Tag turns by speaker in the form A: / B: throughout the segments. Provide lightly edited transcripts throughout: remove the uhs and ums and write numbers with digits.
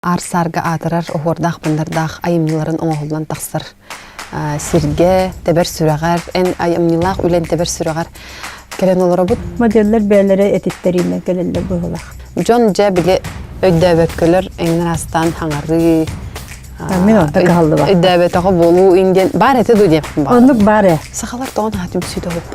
A: Арсарга атырар оғырдақ бұндардақ айымныларын оңғылан тақсыр сирге, тәбір сүрағар, ән айымнылақ үлен тәбір сүрағар кәлен олары бұд?
B: Моделлер бәлері әтеттеріне кәлелер бұғылақ.
A: Жон жа біле өйдәбәккілер әңнір астан хаңары
B: Мен онда қалды бақ.
A: өйдәбәтіға болу инген бар әті ду деппін ба?
B: Онық бар ә.
A: Сақалар тоғын хатым сүйді ғып.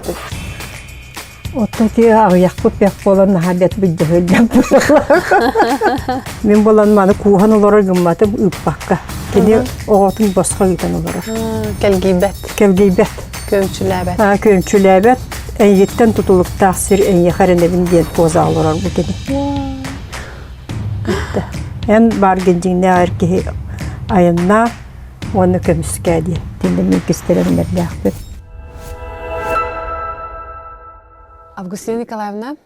B: Оттың ке ағыяқ көпек болан нағабет бүдді өлден бұзықлақ. Мен болан маны куған олары гымматым үппаққа. Кені оғытың босқа үйтен олары.
A: Кәлгейбәт.
B: Кәлгейбәт.
A: Көмчіләбәт.
B: Көмчіләбәт. Әйеттен тұтылық тақсыр әйе қарынабын ден поза алырар бұл кені. Ән бар генжіңне әрке айынна оны көміскәді. Тенде мен кестеренлерді ақпет.
A: Августина Николаевна,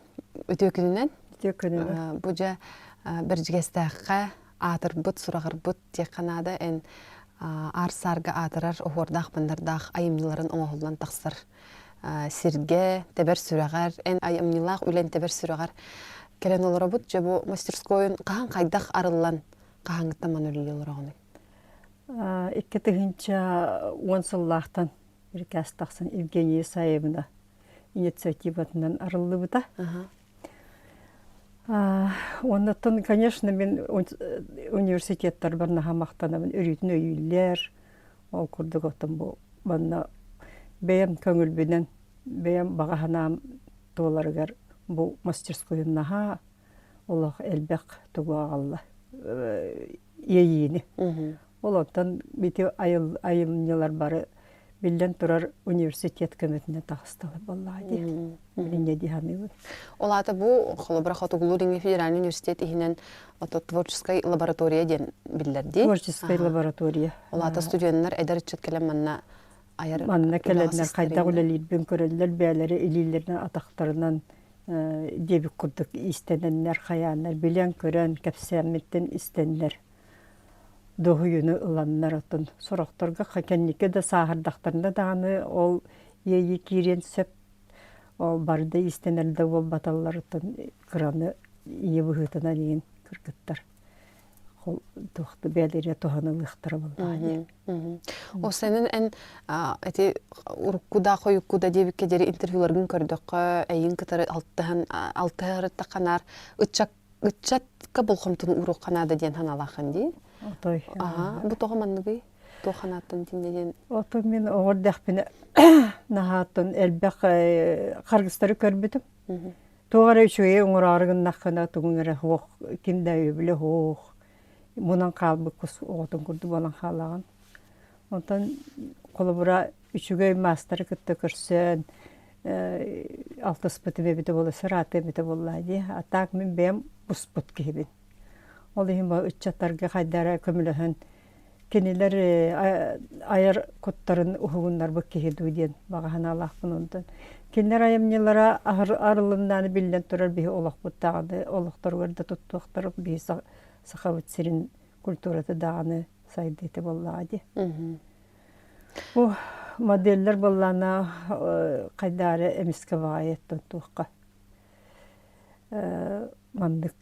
A: өте күнінен?
B: Өте күнінен.
A: Бұл жа бір жігестәққа атыр бұд, сұрағыр бұд тек қанады ән арсарға атырар оғырдақ бұндардақ айымныларын оңғылан тақсыр сирге, тәбір сүрағар, ән айымнылақ үлен тәбір сүрағар кәлен олары бұд, жа бұл мастерскойын қаған қайдақ арылан қағаңыттаман өлі олар оғыны?
B: Икке тігінші 10 сыллақтан бір кәс тақсын Евгения Саевна инициативатынан арылды бұта. Оннаттан, конечно, мен университеттар барна хамақтанамын, үретін өйілер, ол күрдік отын бұл. Банна бәйім көңілбінен, бәйім бағаханам туаларығар бұл мастерскойыннаға олақ әлбәқ тұғы ағалла ейіні. Ол оттан бейте айымнелар бары Билден тұрар университет көмітіне тағысталы боллады. Біліне дейханығы.
A: Ол аты бұл Холобрах Отугулуринге федеральный университет ихінен творческой лаборатория ден білдерді.
B: Творческой лаборатория.
A: Ол аты студенттер әдір үтчет кәлем манна айыр.
B: Манна кәлемдер қайда ғылалейдбен көрелер бәлері илилерінің атақтарынан дебік күрдік истененлер, қаянлар, білен көрен, кәпсәметтен истенлер. Доғыйыны ұланнар отын. Сұрақтарға қакеннеке де сағырдақтарында дағаны ол ейі керен сөп. Ол барды истенерді ол баталар отын қыраны ие бұғытына дейін күргіттар. Ол тоқты бәлері тоғаны ұлықтары болды.
A: О сәнін ән ұрыққуда, қойыққуда дебікке дері интервьюларғын көрдіқі әйін кітары алтығыры тақанар үтчатқа болқымтын ұрық қанады ден ханалақын дей?
B: Отой.
A: Бұ тоғы маннығы? Тоқанаттың тіндеген?
B: Отой мен оғырдақпені нағаттың әлбәқ қарғыстары көрбітім. Тоғары үшуе оңырарығын наққына тұғыңыры хоқ, кенді өбілі хоқ. Мұнан қалбы құс оғытын күрді болан қалаған. Онтан қолы бұра үшуге мастары күтті көрсен, алтыс бұты бебіті болы, сыраты бебіті боллайды. Атақ мен бәйім бұс бұт кейбін. Ол ең ба үтчаттарға қайдары көміліхін кенелер айыр құттарын ұғығындар бұқ кейді өден бағахан алақпын ондан. Кенелер айымнелара арылындан білден тұрар бейі олақ бұттағаны, олықтар өрді тұттуқтар бейі сақавыт сирин культураты дағаны сайды еті боллағады. О, моделлер боллана қайдары әміскі бағайеттен туыққа. Мандық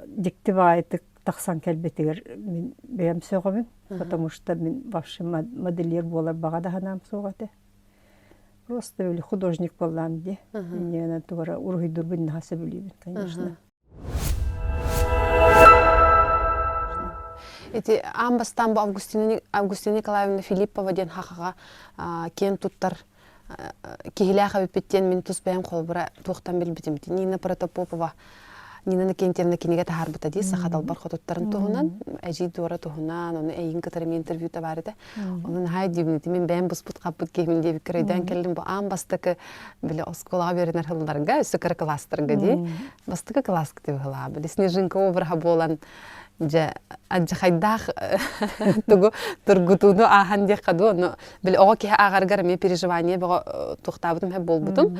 B: дикти баайтык тақсан кәлбетігер мен бәйім соғымын, потому что мен башы модельер болар бағада ханам соғады. Просто өлі художник болам де. Мен туғара ұрғый дұрбын нағасы білеймін, конечно.
A: Эти амбастан бу Августина Николаевна Филиппова ден хақыға кен туттар кехіләға өппеттен мен тұс бәйім қолбыра туқтан білбетім. Нина Протопопова Нина Кентьевна кенеге тахар бұта дей, сақадал бар қотуттарын тұғынан, әжей дуара тұғынан, оны әйін кітарым интервьюта бар еді. Оның хай дейбінеті, мен бәйін бұс бұт қап бұт кеймін дейбі кірейден келдім, бұл ан бастықы білі осколаға берінер ғылдарға, өсікірі кластырға дей, бастықы класс күтіп ғыла, білі снежинка обырға болан, Аджа хайдах тугу тургутуну ахан де каду, но бил ого ки агаргар ме переживание бого тухтабытым хеп болбутум.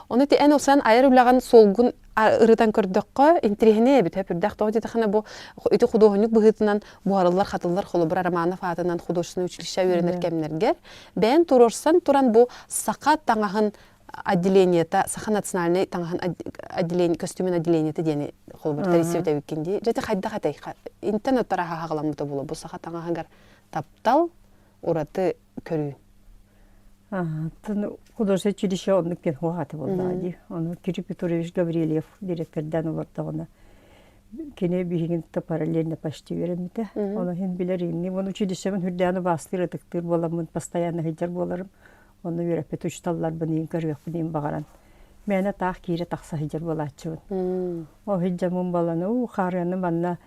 A: Оны ти эн осан айыр улаган солгун ырытан көрдөккө интригине бит хеп үрдак тоди тахана бу өтө художник быгытынан буарылар хатылар холобур Романов атынан художественный училище үйренер кемнергер. Бен турорсан туран бу сакат таңаһын отделениета, саха национальный таңхан отделение, костюмен отделениеті дені қолбар тарисі өте өткенде. Жәті қайда қатай, интен оттара хағаламыта болу, бұл саха таңағағар таптал, ураты көрі.
B: Художественное училище он кен хуаты болды. Он Кирилл Петрович Гаврилев директордан олардағына кене бигинте параллельно почти веремите. Он хин билеринни. Он училищемен хүрдәне бастыры тыктыр боламын, постоянно хиджар боларым. Он үйрәпет учталлар бынын көрөк бынын багаран. Менә тах кире тахса хиджар болачыбын. О хиджамын баланы у харяны манна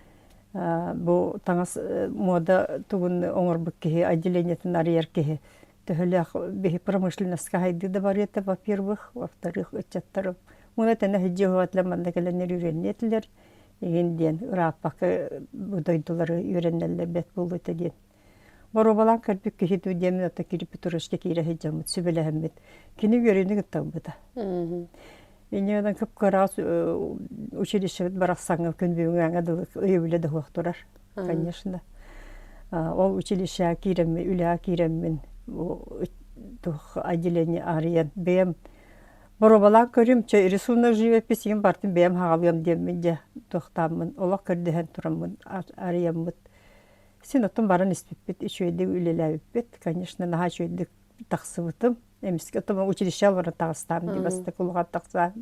B: бу таңас мода тугун оңорбук ки отделениятын арьер ки Төхөлөх бихи промышленностька хайды да бар это, во-первых, во-вторых, өтчаттарым. Уна тәне хиджи хуатлар манда кәләнер үйрәннетілер. Егенден, ұраппақы бұдайдылары үйрәннәлер бәт болу өтеден. Бару балан кәрбік кехет өдемін ата Кирилл Петровичке кейрі хиджамыд, сөбелі әммет. Кені үйрәні күттау бұда. Енедан көп қарас училищевет барақсаңы күнбеуің аңадылық өйеулі да хуақтырар, конечно. Ол училище кейреммен, үлі кейреммен. Отделение ариян бем боробалан көрүм че рисунок живопись ем бартын бем хагалым демде тохтамын олак көрден турамын арияммыт сен отон баран испиппет ичөйдө үлелебит конечно наха чөйдө таксыбытым эмиске тома училище бар тагыстам ди баста кулга такса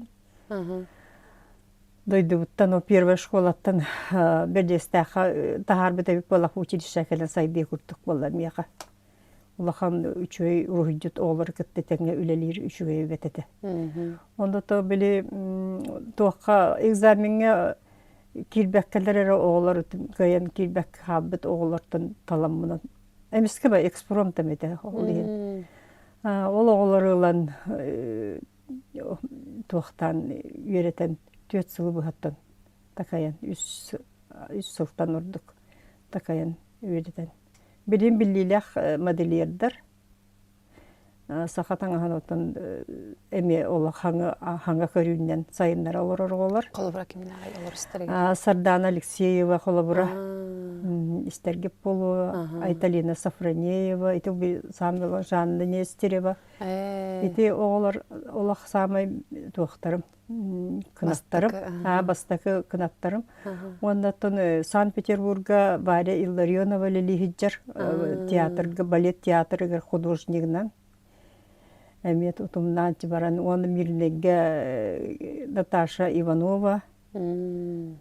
B: дойдуттан о первая школаттан бердестаха тахарбыта болак училище келен сайды куртук болла мияка Улахан үчөй рухиджут олар кеттетеңе үлелер үчөй бетете. Онда то били тоққа экзаменге кирбеккелер олар кайын кирбек хаббет олартын таламмынан. Эмиске ба экспромт эмете олын. Ол оларылан тоқтан үйретен 4 сылы бухаттан такаян 3 сылтан урдук такаян үйретен. Билим биллилях модельердер. Сахатан ханотан эме ола ханга көрүннен сайыннар олар.
A: Колобра кимнер олар истерге.
B: Сардана Алексеева колобра. Истерге полу Айталина Сафронеева, ите би самела Жанна Нестерева. Ите олар олах самай туактарым. Кынаттарым, бастакы кынаттарым. Оннаттан Санкт-Петербурга Варя Илларионова Лилихиджар театрга, балет театрыгар художнигнан. Эмет утумнан баран он мирнеге Наташа Иванова,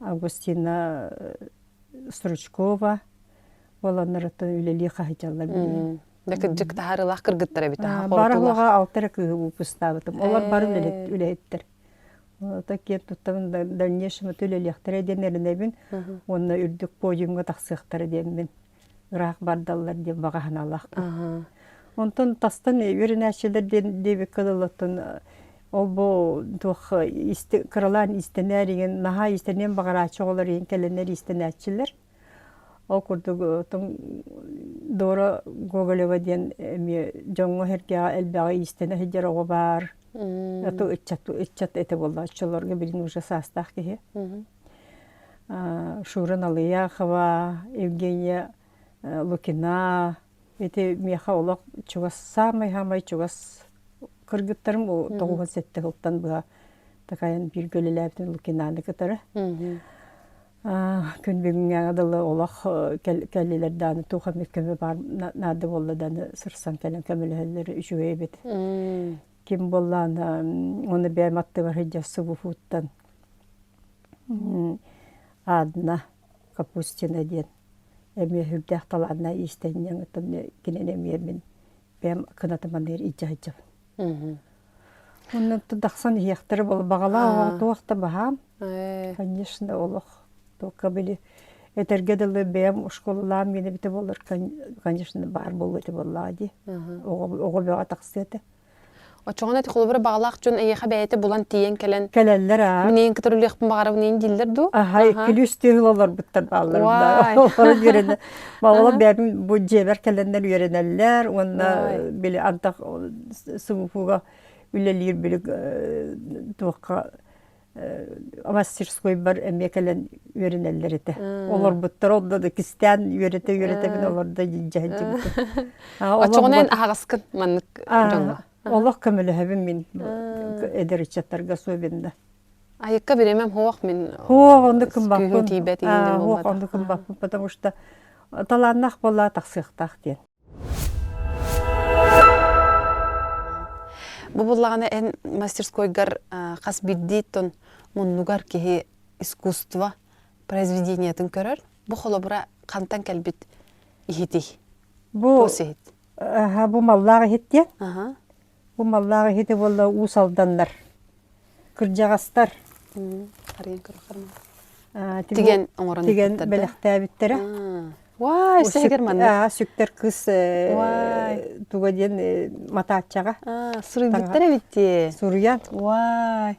B: Августина Стручкова, Воланарата Лилиха хиджаллар били.
A: Дәк жыктарылах кыргыттар бит.
B: Баралга алтыры выпустабытым. Олар бары үлеттер. Такие тут там дальнейшем төлелехтер денернебин, онна үрдүк подиумга таксыктар демин. Рах бардаллар деп баганалах. Онтон тастан үрнәчелер дебек кылылатын ол бу тух кралан истенерин, наха истенен багарачы олар ен келенер истенәчелер. Ол курдук тон Дора Гоголева ден эми жоңго херге элбага истене хеджерого бар. Это иччат эте болла чолорга бирин уже састах ке. Шуран Алияхова, Евгения Лукина, эти мехаолог чугас самый хамай чугас кыргыттарым о 97 жылдан буга такаян бир гөлеләптен Лукинаны кытары. Күнбегүнгө адалы олах келлелерден туха мекеме бар нады болладан сырсан келен кемелелер үчүгө бет. Ким боллан оны бәматты бар хиджасы буфуттан. Адна Капустина ден. Эме хүрдәк таланна истеннен тон киненеме мен бәм кынатыманер иҗаҗып. Онны тадаксан яктыры бол багала туакта бахам. Конечно, олох только были этергедалы бәм школалар мене бите болар, конечно, бар болу те боллади. Ого бага таксыты.
A: Очоңна ти холбыр баглак жон эйха бәйте булан тиен келен.
B: Келеллер а.
A: Менен китерлек багарып нен диллер ду?
B: Ахай, килүстеллар буттар баллар. Олар йөренә. Баглар бәм бу җебер келеннәр йөренәләр, онда биле антак субуга үлелер биле туакка мастерской бар эмекелен йөренәләр ите. Олар буттар олда да кистән йөрете мен оларда җәҗҗә.
A: Очоңнан агаскын маннык жонга.
B: Олох көмөлөһөбүн мин эдеричаттарга особенно.
A: Айыкка беремем хоох мен.
B: Хоох онды кым баппын.
A: Күн тибет игенде
B: Хоох онды кым баппын, потому что таланнах болла тахсыктах ден.
A: Бу буллагана эн мастерскойгар кас биддиттон муннугар кеһи искусство произведениятын көрөр. Бу холобура кантан келбит ихити.
B: Бу
A: Посехит.
B: бу маллага хитте.
A: Ага.
B: Бу маллага хите болла усалданнар. Кыржагастар.
A: Харин көрөхөр. Тиген оңорон.
B: Тиген белехтәбиттере.
A: Вай, сегер манна.
B: Сүктер кыз туга ден матачага.
A: Сурый биттер битти.
B: Сурьян.
A: Вай.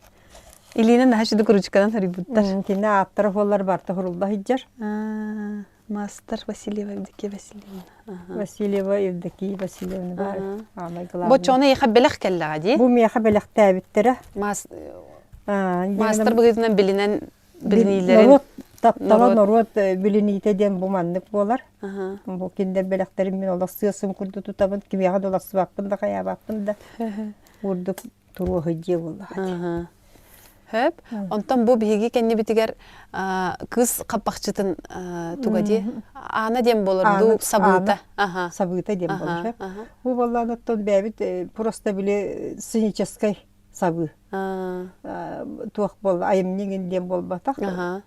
A: Илина нахашыды кружкадан харый биттер.
B: Кине аттар холлар барта хурулда хиджар.
A: Мастер Васильева Евдокия Васильевна.
B: Васильева Евдокия Васильевна бар. Амай главный.
A: Бу чоны яха белех келлага ди.
B: Бу мияха белехтәбиттере.
A: Мастер быгызынан билинен билинилерин.
B: Таптала народ билините ден бу маннык болар. Бу киндер белехтерин мен олар сыйсым курду тутабын кимияга доласы баппын да кая баппын да. Урдук туру хыджи болла.
A: Хөп. Онтан бу биги кенне битигер кыз капакчытын тугади. Ана дем болорду сабыта.
B: Сабыта дем болор. Бу болланы тон бәбит просто биле сценической сабы. Туак бол айымнеген дем болбатак.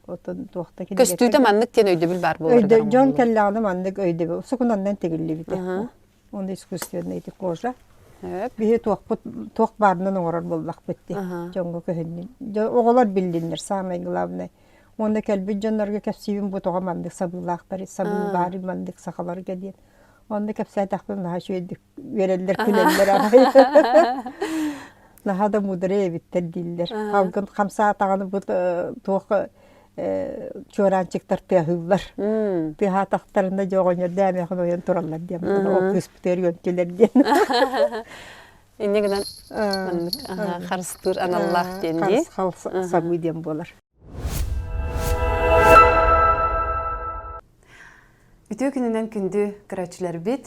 B: Отон туакта кенде.
A: Көстүтө маннык тен өйдө бил бар болор.
B: Өйдө жон келлаганы маннык өйдө бил. Сукунандан тегилли бите. Онда искусственный эти кожа. Бие туак барынан оңорор боллак битти. Жоңго көһүннүн. Оголор билдинер самый главный. Онда келби жоннорго кепсибин бутуга мандык сабылактар, сабыл бары мандык сакаларга ден. Онда кепсай тахпын наха шөйдүк верелдер күлеллер арай. Наха да мудре биттер диллер. Алгын камса таганы бут туак чоранчыктар тыгыллар. Тыга тактарында жогонер дәме хойон тураллар дем. О кыспытер йөнтелер ден.
A: Иннегенен маннык харыстыр аналлах денди.
B: Харыс сабый дем болар.
A: Бүтө күнүнөн күндү көрөчүлөр бит.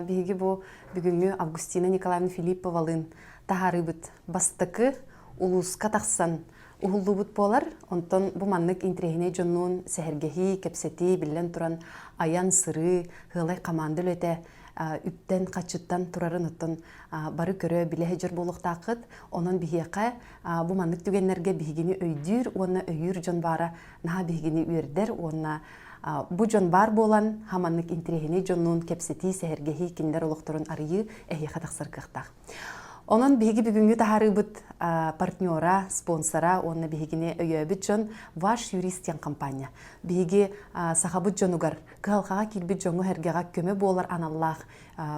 A: Биги бу бүгүнгү Августина Николаевна Филипповалын тахарыбыт бастыкы улуска таксан ухуллубут болар. Онтон бу маннык интрегине жоннун сехергехи кепсети билен туран аян сыры хылай команды лөтө үптен качыттан турарын оттон бары көрө билеhe жер болуктакыт. Онон бихияка бу маннык түгеннерге бигини өйдүр, онна өйүр жон бара наха бигини үрдер, онна бу жон бар болан хаманнык интрегине жоннун кепсети сехергехи киндер олокторун арыйы эхиха таксыркыктак. Онон биги бүгүнгү тахарыбыт партнера, спонсора, онна бигине өйөбүт жон Ваш юристиан компания. Биги сахабыт жонугар калкага килбит жоңу хергега көмө болар аналлах.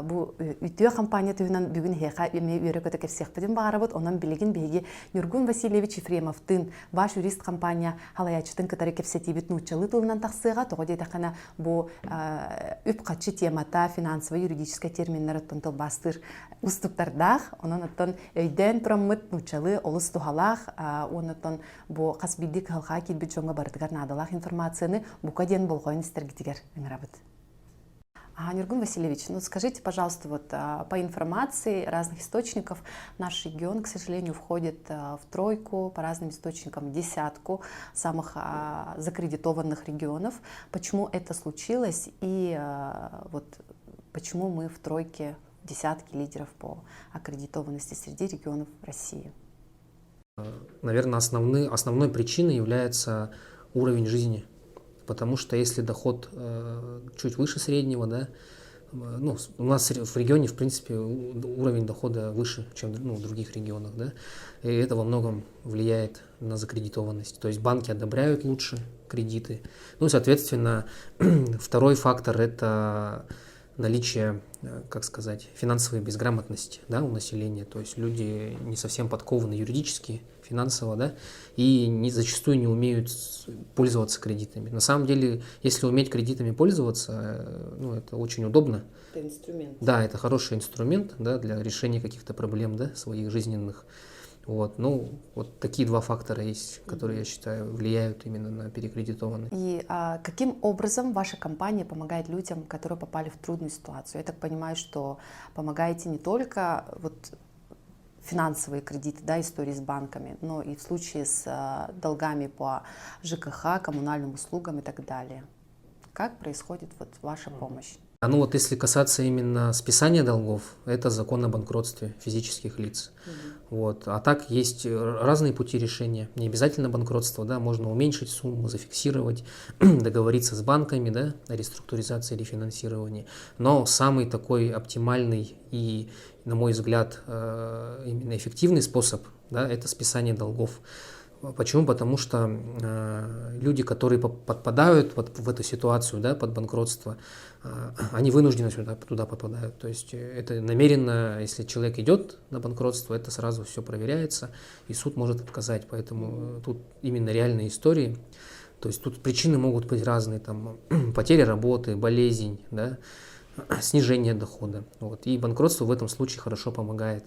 A: Бу үтүө компания түнөн бүгүн хека эме үйрөкөтө керсекпедин багарабыт. Онон билигин биги Нургун Васильевич Ефремовтын Ваш юрист компания халаячытын кытары кепсетибит нучалы тылынан таксыга тогоде такана бу үп качы темата финансово юридический терминдер оттон бастыр устуктардах. Онон оттон өйдөн тураммыт нучалы олус тухалах, онотон бу касбидик халка килбит жоңго бардыгар надалах информацияны бука ден болгойн истергитигер ыңырабыт. Нургун Васильевич, ну скажите, пожалуйста, вот по информации разных источников, наш регион, к сожалению, входит в тройку, по разным источникам десятку самых закредитованных регионов. Почему это случилось и вот почему мы в тройке десятки лидеров по аккредитованности среди регионов России?
C: Наверное, основной причиной является уровень жизни. Потому что если доход чуть выше среднего, да, ну, у нас в регионе, в принципе, уровень дохода выше, чем в других регионах, да, и это во многом влияет на закредитованность. То есть банки одобряют лучше кредиты. Ну, соответственно, второй фактор – это наличие, как сказать, финансовой безграмотности, да, у населения. То есть люди не совсем подкованы юридически, финансово, да, и зачастую не умеют пользоваться кредитами. На самом деле, если уметь кредитами пользоваться, ну, это очень удобно.
A: Это инструмент.
C: Да, это хороший инструмент, да, для решения каких-то проблем, да, своих жизненных. Вот, ну, вот такие два фактора есть, которые, я считаю, влияют именно на перекредитованность.
A: И каким образом ваша компания помогает людям, которые попали в трудную ситуацию? Я так понимаю, что помогаете не только вот
D: финансовые кредиты, да, истории с банками, но и в случае с долгами по ЖКХ, коммунальным услугам и так далее. Как происходит вот ваша помощь?
C: Ну вот если касаться именно списания долгов, это закон о банкротстве физических лиц. Вот. А так есть разные пути решения. Не обязательно банкротство, да, можно уменьшить сумму, зафиксировать, договориться с банками, да, о реструктуризации или финансировании. Но самый такой оптимальный и, на мой взгляд, именно эффективный способ, да, это списание долгов. Почему? Потому что люди, которые подпадают в эту ситуацию, да, под банкротство, они вынуждены туда попадают. То есть это намеренно, если человек идет на банкротство, это сразу все проверяется, и суд может отказать. Поэтому тут именно реальные истории. То есть тут причины могут быть разные, там, потеря работы, болезнь, да, снижение дохода. Вот. И банкротство в этом случае хорошо помогает.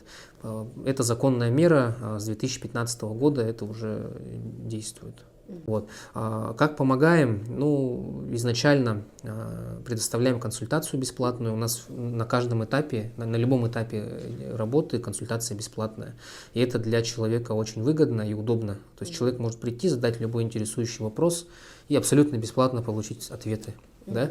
C: Это законная мера, с 2015 года это уже действует. Вот. Как помогаем? Ну, изначально предоставляем консультацию бесплатную. У нас на каждом этапе, на любом этапе работы консультация бесплатная. И это для человека очень выгодно и удобно. То есть человек может прийти, задать любой интересующий вопрос и абсолютно бесплатно получить ответы. Да?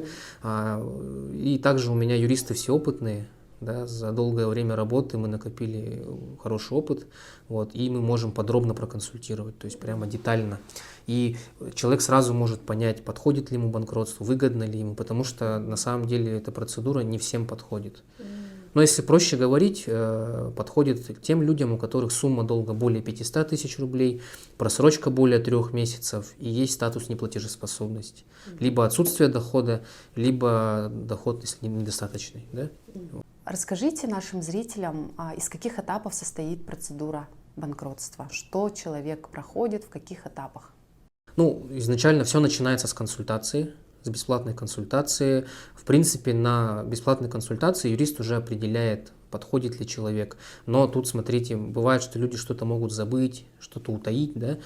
C: И также у меня юристы все опытные, да, за долгое время работы мы накопили хороший опыт, вот, и мы можем подробно проконсультировать, то есть прямо детально. И человек сразу может понять, подходит ли ему банкротство, выгодно ли ему, потому что на самом деле эта процедура не всем подходит. Но если проще говорить, подходит тем людям, у которых сумма долга более 500 тысяч рублей, просрочка более 3 месяцев и есть статус неплатежеспособности. Либо отсутствие дохода, либо доход, если недостаточный. Да?
D: Расскажите нашим зрителям, из каких этапов состоит процедура банкротства? Что человек проходит, в каких этапах?
C: Ну, изначально все начинается с консультации, с бесплатной консультации. В принципе, на бесплатной консультации юрист уже определяет, подходит ли человек. Но тут, смотрите, бывает, что люди что-то могут забыть, что-то утаить, да?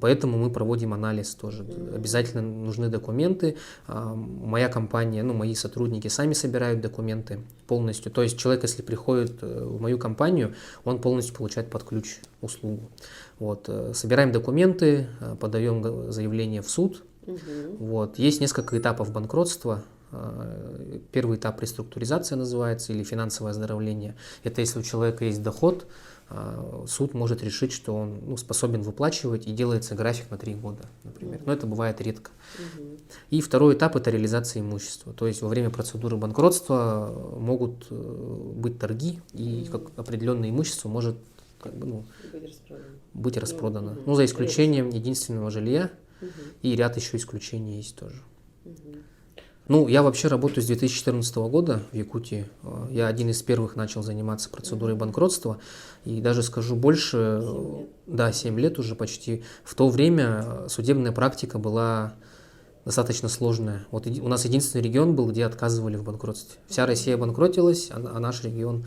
C: Поэтому мы проводим анализ тоже. Обязательно нужны документы. Моя компания, ну, мои сотрудники сами собирают документы полностью. То есть человек, если приходит в мою компанию, он полностью получает под ключ услугу. Вот. Собираем документы, подаем заявление в суд. Вот. Есть несколько этапов банкротства. Первый этап реструктуризация называется, или финансовое оздоровление. Это если у человека есть доход, суд может решить, что он способен выплачивать, и делается график на 3 года, например. Но это бывает редко. И второй этап – это реализация имущества. То есть во время процедуры банкротства могут быть торги, и как определенное имущество может быть распродано. Ну, за исключением единственного жилья, и ряд еще исключений есть тоже. Ну, я вообще работаю с 2014 года в Якутии. Я один из первых начал заниматься процедурой банкротства. И даже скажу больше, 7 лет. Да, 7 лет уже почти. В то время судебная практика была достаточно сложная. Вот у нас единственный регион был, где отказывали в банкротстве. Вся Россия банкротилась, а наш регион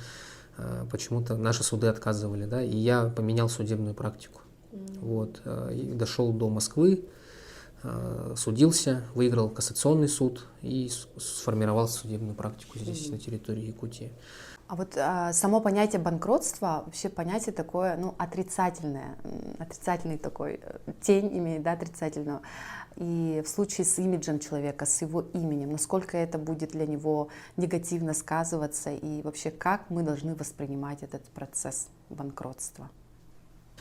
C: почему-то, наши суды отказывали. Да? И я поменял судебную практику. Вот. И дошел до Москвы. Судился, выиграл кассационный суд и сформировал судебную практику здесь, на территории Якутии.
D: А вот само понятие банкротства, вообще понятие такое, ну, отрицательное, отрицательный такой, тень имеет, да, отрицательного. И в случае с имиджем человека, с его именем, насколько это будет для него негативно сказываться, и вообще как мы должны воспринимать этот процесс банкротства?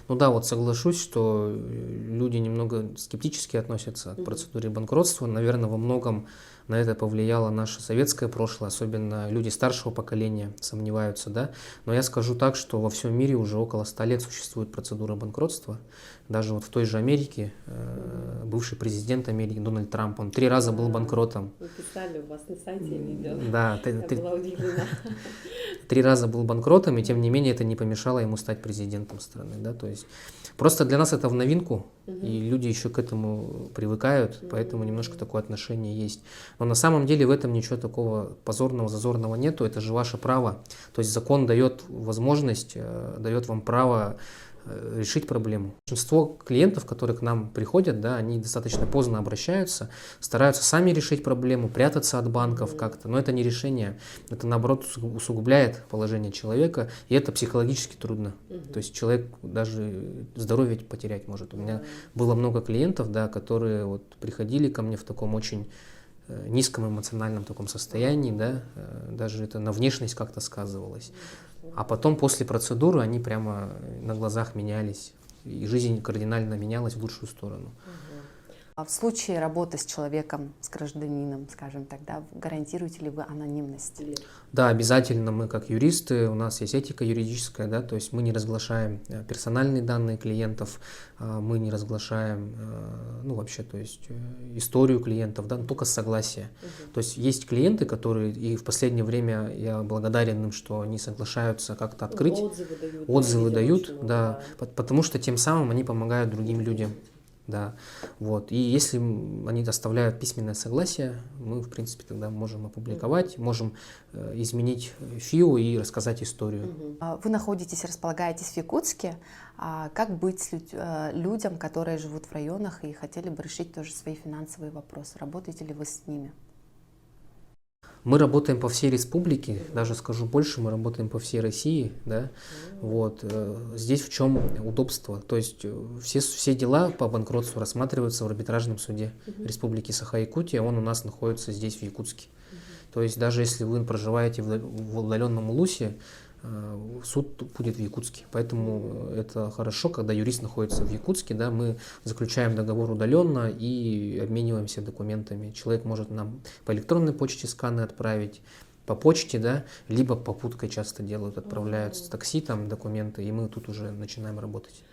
C: Ну да, вот соглашусь, что люди немного скептически относятся к процедуре банкротства. Наверное, во многом на это повлияло наше советское прошлое, особенно люди старшего поколения сомневаются, да. Но я скажу так, что во всем мире уже около 100 лет существует процедура банкротства. Даже вот в той же Америке бывший президент Америки Дональд Трамп, он 3 раза был банкротом.
E: Вы писали у вас на сайте видео.
C: Да,
E: я была удивлена.
C: 3 раза был банкротом, и тем не менее это не помешало ему стать президентом страны. Да? То есть просто для нас это в новинку, и люди еще к этому привыкают, поэтому немножко такое отношение есть. Но на самом деле в этом ничего такого позорного, зазорного нету, это же ваше право. То есть закон дает возможность, дает вам право решить проблему. Большинство клиентов, которые к нам приходят, да, они достаточно поздно обращаются, стараются сами решить проблему, прятаться от банков как-то, но это не решение, это наоборот усугубляет положение человека, и это психологически трудно. То есть человек даже здоровье потерять может. У меня было много клиентов, да, которые вот приходили ко мне в таком очень низком эмоциональном таком состоянии, да, даже это на внешность как-то сказывалось. А потом после процедуры они прямо на глазах менялись, и жизнь кардинально менялась в лучшую сторону.
D: А в случае работы с человеком, с гражданином, скажем так, да, гарантируете ли вы анонимность?
C: Да, обязательно мы как юристы, у нас есть этика юридическая, да, то есть мы не разглашаем персональные данные клиентов, мы не разглашаем, ну вообще, то есть историю клиентов, да, но только с согласия. То есть есть клиенты, которые, и в последнее время я благодарен им, что они соглашаются как-то открыть, отзывы дают, да, потому что тем самым они помогают другим людям. Да, вот. И если они оставляют письменное согласие, мы, в принципе, тогда можем опубликовать, можем изменить ФИО и рассказать историю.
D: Вы находитесь, располагаетесь в Якутске. Как быть с людям, которые живут в районах и хотели бы решить тоже свои финансовые вопросы? Работаете ли вы с ними?
C: Мы работаем по всей республике, даже скажу больше, мы работаем по всей России, да, вот, здесь в чем удобство, то есть все дела по банкротству рассматриваются в арбитражном суде Республики Саха-Якутия, он у нас находится здесь, в Якутске, то есть даже если вы проживаете в удаленном Улусе, суд будет в Якутске, поэтому это хорошо, когда юрист находится в Якутске, да, мы заключаем договор удаленно и обмениваемся документами. Человек может нам по электронной почте сканы отправить, по почте, да, либо попуткой часто делают, отправляют с такси там документы, и мы тут уже начинаем работать.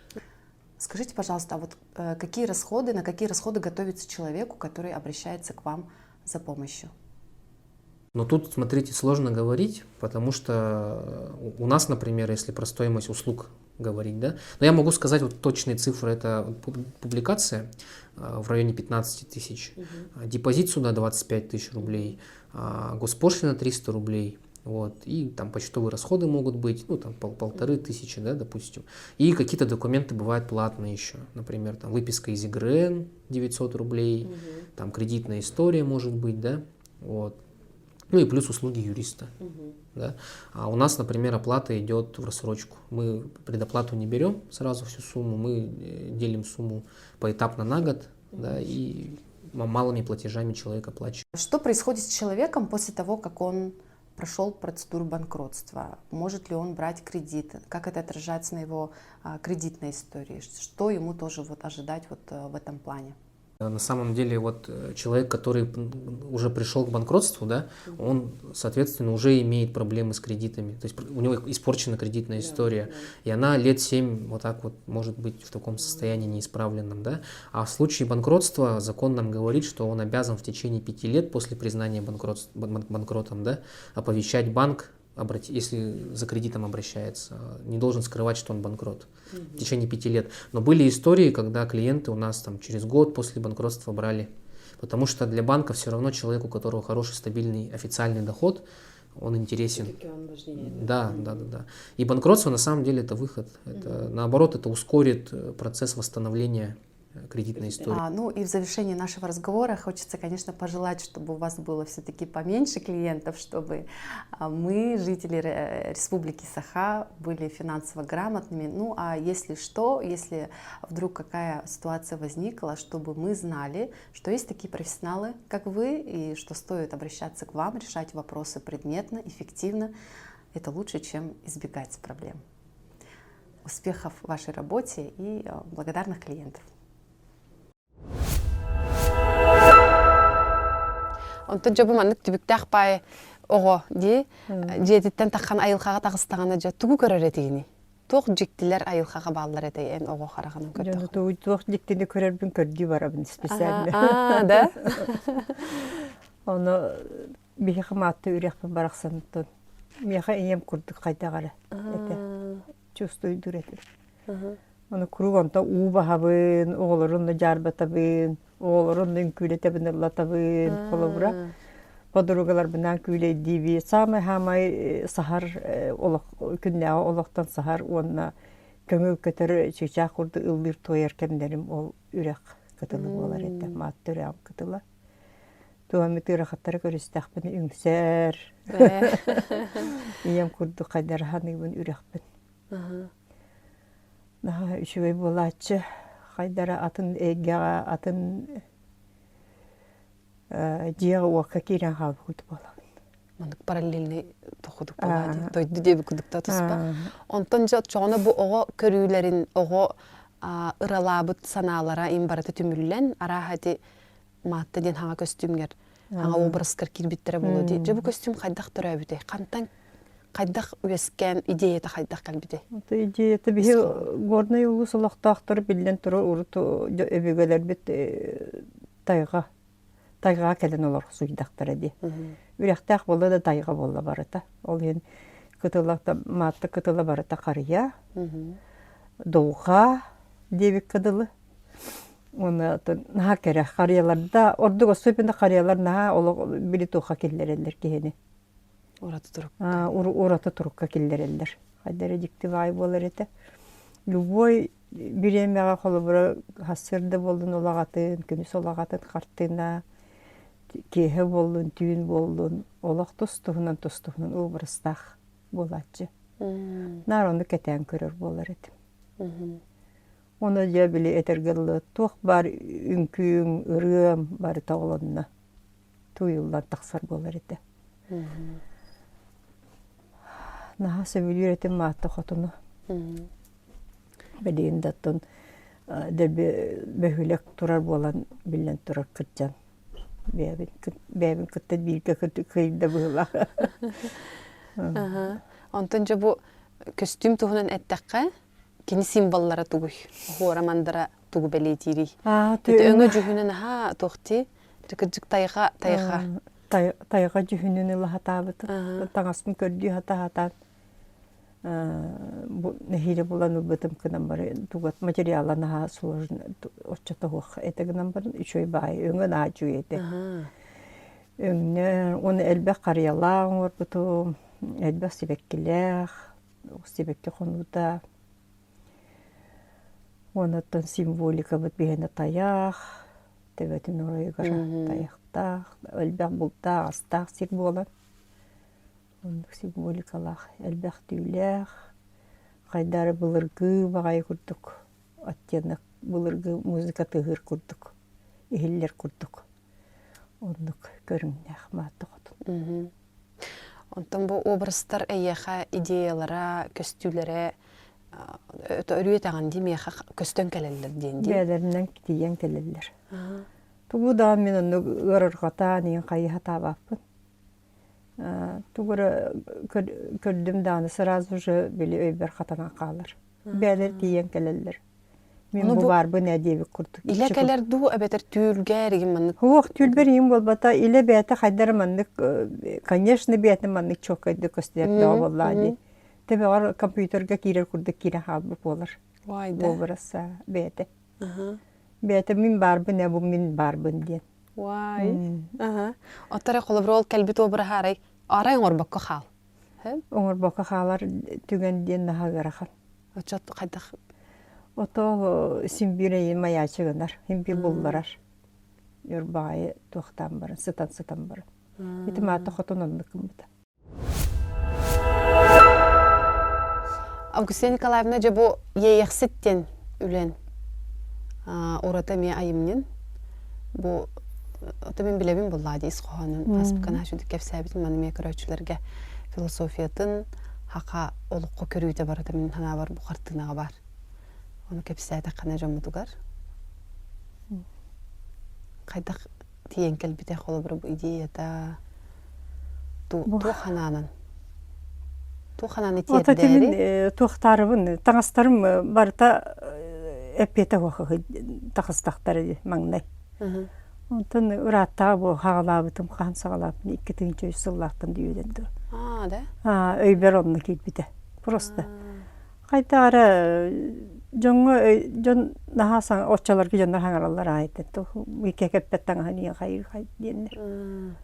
D: Скажите, пожалуйста, а вот на какие расходы готовится человеку, который обращается к вам за помощью?
C: Но тут, смотрите, сложно говорить, потому что у нас, например, если про стоимость услуг говорить, да, но я могу сказать вот точные цифры, это публикация в районе 15 тысяч, депозит суда 25 тысяч рублей, госпошлина 300 рублей, вот, и там почтовые расходы могут быть, ну, там 1500, да, допустим, и какие-то документы бывают платные еще, например, там выписка из ИГРН 900 рублей, там кредитная история может быть, да, вот. Ну и плюс услуги юриста. Да? А у нас, например, оплата идет в рассрочку. Мы предоплату не берем сразу всю сумму, мы делим сумму поэтапно на год, да, и малыми платежами человек оплачивает.
D: Что происходит с человеком после того, как он прошел процедуру банкротства? Может ли он брать кредит? Как это отражается на его кредитной истории? Что ему тоже вот ожидать вот в этом плане?
C: На самом деле, вот человек, который уже пришел к банкротству, да, он, соответственно, уже имеет проблемы с кредитами. То есть у него испорчена кредитная история, и она лет 7 вот так вот может быть в таком состоянии неисправленном. Да? А в случае банкротства закон нам говорит, что он обязан в течение 5 лет после признания банкротом, да, оповещать банк, если за кредитом обращается, не должен скрывать, что он банкрот в течение 5 лет. Но были истории, когда клиенты у нас там через год после банкротства брали, потому что для банка все равно человеку, у которого хороший, стабильный, официальный доход, он интересен.
E: Он важнее,
C: да? Да. И банкротство на самом деле это выход. Это, наоборот, это ускорит процесс восстановления кредитной истории.
D: Ну и в завершении нашего разговора хочется, конечно, пожелать, чтобы у вас было все-таки поменьше клиентов, чтобы мы, жители Республики Саха, были финансово грамотными. Ну а если что, если вдруг какая ситуация возникла, чтобы мы знали, что есть такие профессионалы, как вы, и что стоит обращаться к вам, решать вопросы предметно, эффективно. Это лучше, чем избегать проблем. Успехов в вашей работе и благодарных клиентов.
A: Онтон жабы маннык түбіктақ бай оғы де, жетіттен таққан айылқаға тағыстағаны жа түгі көрер етігіні. Тоқ жіктілер айылқаға бағылар етейін оғы қарағанын көрдіқ.
B: Тоқ жіктені көрербін көрді барабын специально.
A: Да?
B: Оны бейхі қыматты үрекпін барақсанытын. Меха ием күрдік қайта қара. Чувствую дүретір. Оны күргонта уу бахабын, оғылырынны жарбатабын, оғылырынны күйлетебін ұрлатабын, қолыбыра. Подругалар бінан күйлейдейбі. Самай хамай сахар, күннәға олықтан сахар, онына көңүл көтөр чичак курду ылдыр тояр кемдерим ол үрек кытылы болар эте маатты үрек кытыла. Туамы тырахаттары көрүстәкпин үңсәр. Ием курду кайдар ханыбын үрекпин. Наха үшөй болачы кайдара атын эгга атын жига уакка кирен халбы кут болабын.
A: Мандык параллельный тохудук болады. Тойду деп кудукта туспа. Онтон жот чоңна бу ого көрүүлөрүн ого ыралабыт санаалара имбараты түмүллен арахати маатта ден хаңа костюмгер хаңа образкар кирбиттере болоди. Же бу костюм кайдак төрөбүтэ? Кантан кайдак үескен идеята кайдак калбите?
B: Ото идеята бихи горный улус улактактыр билен туру уруту эбегелер бит тайга келен олар суйдактар эди. Үректак болду да тайга болла барата. Ол ен кытылакта маатта кытыла барата карыя. Доуга дебик кыдылы. Оны наха керек карыяларда ордуга сөйпенде карыялар наха ол били туха келлерелер кeheni.
A: Ораты турук.
B: Ораты турукка келлерелер. Кайдары диктивай болар эте. Любой биремега холобура хасырды болдун олагатын, күнүс олагатын картына кеhe болдун, түйүн болдун, олак тостугунан образтах болачы. Нарону кетен көрөр болар эти. Оны жа били этергеллы тух бар үңкүң, ырым бар тоголонна. Туюллар таксар болар эти. Наха сөбүлүр эти маатта хотуну. Белин даттон бөхүлек турар болан билен турар кырджан. Бәбин кытта бирке кыйда была.
A: Онтон же бу костюм туһунан эттекке кини символлара тугуй. Хорамандара тугу белетири. Тете өңө жүһүнөн ха тохти. Текежик тайга.
B: Тайга жүһүнөн лахатабыт. Таңасын көрдү хата. Бу нехире булан убытым кынан бар. Тугат материалларны ха сложно оччата хох. Этегенен бар үчөй бай өңө наачу эте. Өңнө оны элбек карыялар орбуту, элбек себеккелер, себекке конута. Онотон символика бит бихене таяк, тебетин оройгар таякта, элбек булта, астак сир болот. Ондық символикалар, элбек түйлер, кайдары былыргы багай курдук, оттенок былыргы музыка тыгыр курдук, ихиллер курдук. Ондық көрүңнәк маатты котун.
A: Онтон бу образдар эйеха идеялара, көстүлөрө өтө өрүетаган демеха көстөн келелер денди.
B: Бәдеринен тиен келелер. Тугуда мен оны ырыргата, нен кайыха табаппын. Тугура көрдүм даны сразу же били өйбер хатана калыр. Бәдер тиен келелер. Мен бу бар бу нәдеби курдук.
A: Илекелер ду әбетер түүлгәригин маннык.
B: Хук түүлбер им болбата иле бәте хайдар маннык, конечно, бәте маннык чокайды көстәп дә боллады. Тебе компьютерга кирер курдук кире халбы болар.
A: Вайда.
B: Образса бәте. Бәте мин бар бу нә бу мин бар бу дигән.
A: Вай. Оттара колоброл калбит обра харай. Арай орбакка хал.
B: Оңор бака халар түгәндән наһа гарахан.
A: Очот кайдах.
B: Ото симбирей маячыгынар, химби булларар. Юрбай тохтан бар, сытан бар. Итиматы хотононлык бит.
A: Августина Николаевна же бу ейекситтен үлен. Ората ме айымнен. Бу ото мен билебин буллады исханын. Аспкан хашуды кепсәбит маны ме көрөчүләргә философиятын хака олукка көрүйтө барата мен хана бар бу картынага бар. Onu kepsayda kana jomudugar. Kaydak tiyen kelbite xolobra bu ideyada tu xananan. Tu xanan etiyedi.
B: Ota timin tuxtarыбын, таңастарым барта эпете вахы тахыстактары маңнай. Онтон ураттага бу хагалабытым хан сагалап 2-нче сыллактан дүйденди.
A: Да?
B: Өйбер онны келбите. Просто. Кайтары жон нахасан очалар жондар хаңаралар айтты. Уйке кеппеттен хани хайыр дейнер.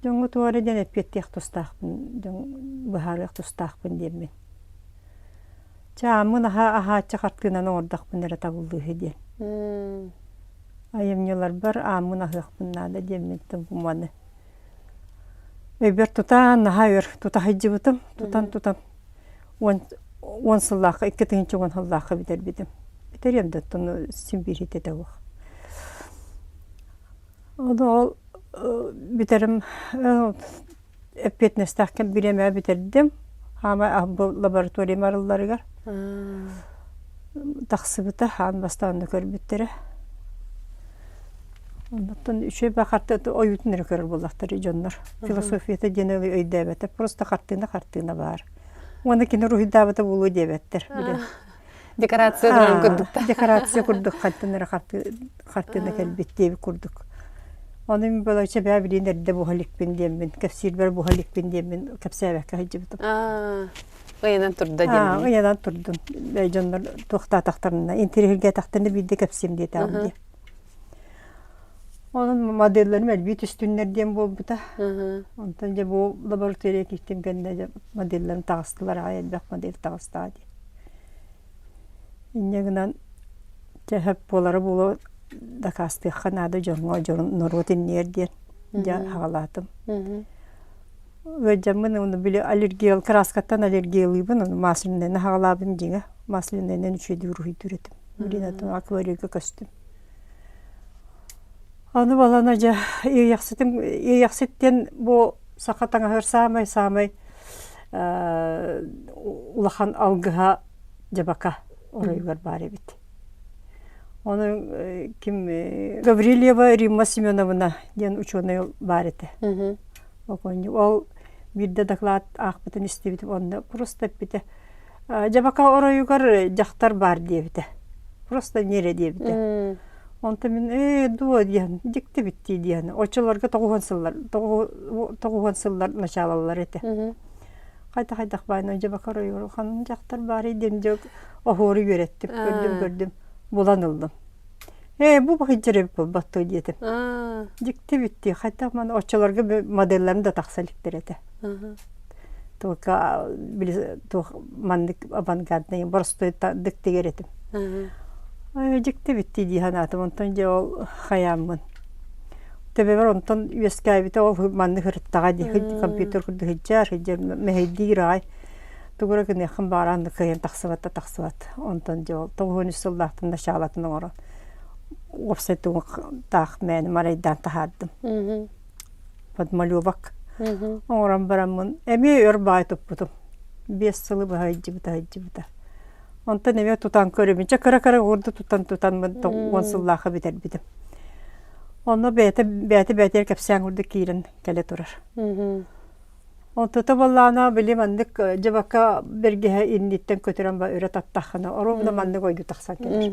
B: Жоңго туары ден эппеттек тустакпын, жон бахар тустакпын деймен. Чамын аха чакартынан ордак бинере табылды хеден. Айымнялар бар амын ахыхпыннада деметтен буманы. Өйбер тутан нахайыр тута хаджыбытым, тутан. Он сыллақы, 2-тінші он сыллақы бітер бітім. Бітер емді тұны симбирит ете оқ. Ол бітерім әппетнестақкен біреме бітердім. Ама лаборатория марыларығар. Тақсы біті, хан бастауында көр біттері. Ондан үші бақарты ойытыныр көрір болақтары жонлар. Философияты денелі өйді әбәті. Просто қартына бар. Оны кені рухидабыты болу дебеттер.
A: Декорация тұран күрдік.
B: Декорация күрдік, қартына кәлбеттебі күрдік. Оны мен болайша бәі білейін әрді бұғаликпен демін, кәпсирбер бұғаликпен демін, кәпсәбәкке хаджы бұтым.
A: Ойынан тұрды демін.
B: Ойынан тұрдым. Бәй жонлар тоқта тақтарына, интерьерге тақтарына білді кәпсем дейті алды. Onun modellerim elbette üstünlerden bol bu da. Ondan da bu laboratuvara gittim gene modellerim tağıstılar, elbette model tağıstılar. İnneğinden hep boları bulu da kastı kanada jorun norvatin nereden ja halatım. Ve camın onu bile alerjiyel kraskatan alerjiyeliyim onu maslinen halabım diye maslinen üçe duruyor üretim. Bilinatın akvaryumda kastım. Onu balanaca iyi yaksitten bu sakatan ahır samay ulahan algıha cebaka orayı var bari bit. Onun kim Gavrilyeva Rimma Semyonovna diyen uçuğuna var eti. O bir de doklad akbıtın istebiti onda prosta bite. Cebaka orayı var jaktar var diye bite. Prosta nere diye bite. Onta min duo diyen dikti bitti diyen. Oçalarga toğuhan sıllar naşalalar eti. Kayda bayna önce bakar oyur. Hanım jaktar bari diyen jok ohoru görettim. Gördüm. Bulanıldım. Bu bakıcırıp battı diyedim. Dikti bitti. Kayda bana oçalarga modellerini de taksaliktir eti. Toka mandık avantgardına borstoyu dikti geretim. Dikti bitti diye hanatım. Ondan önce o hayamın. Tabi var ondan üyeskayvite o mandık hırttağa diye kompüter kurdu hıccar meheydi ray. Tuğra ki nekhin barandı kıyın taksıvat. Ondan önce o toğun üstüllahtın da şalatın oran. Opsetuğun tağ meni maraydan tahardım. Padmalıyor bak. Oran baramın. Emi örbay topudum. 5 yılı bu hıccı bıta. Ondan eve tutan körümünce kara orada tutan onsıllahı biter bidim. Onu beti kapsan orada kirin kele turar. Ondan da vallana bilim andık cebaka bergehe inditten kötüren ba öğret attağına. Orada mandık oydu taksan gelir.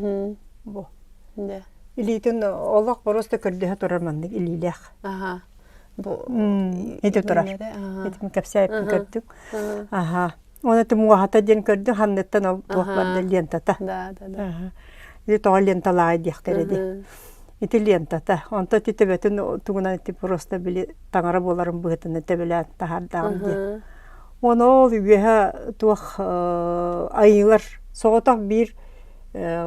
B: Bu. İlitin olak borosta kördühe turar mandık ililek. Bu. Edi turar. Edi kapsayıp kördük. Onu temu hata diyen kördü hannetten o tuğbarda lentata. Edi tuğa lentalayı diyekteredi. Edi lentata. Ondan titebetin tuğunan eti prosta bili tanara boların buğutunu tebele tahardağım diye. Onu ol üyehe tuğ ayılar soğutak bir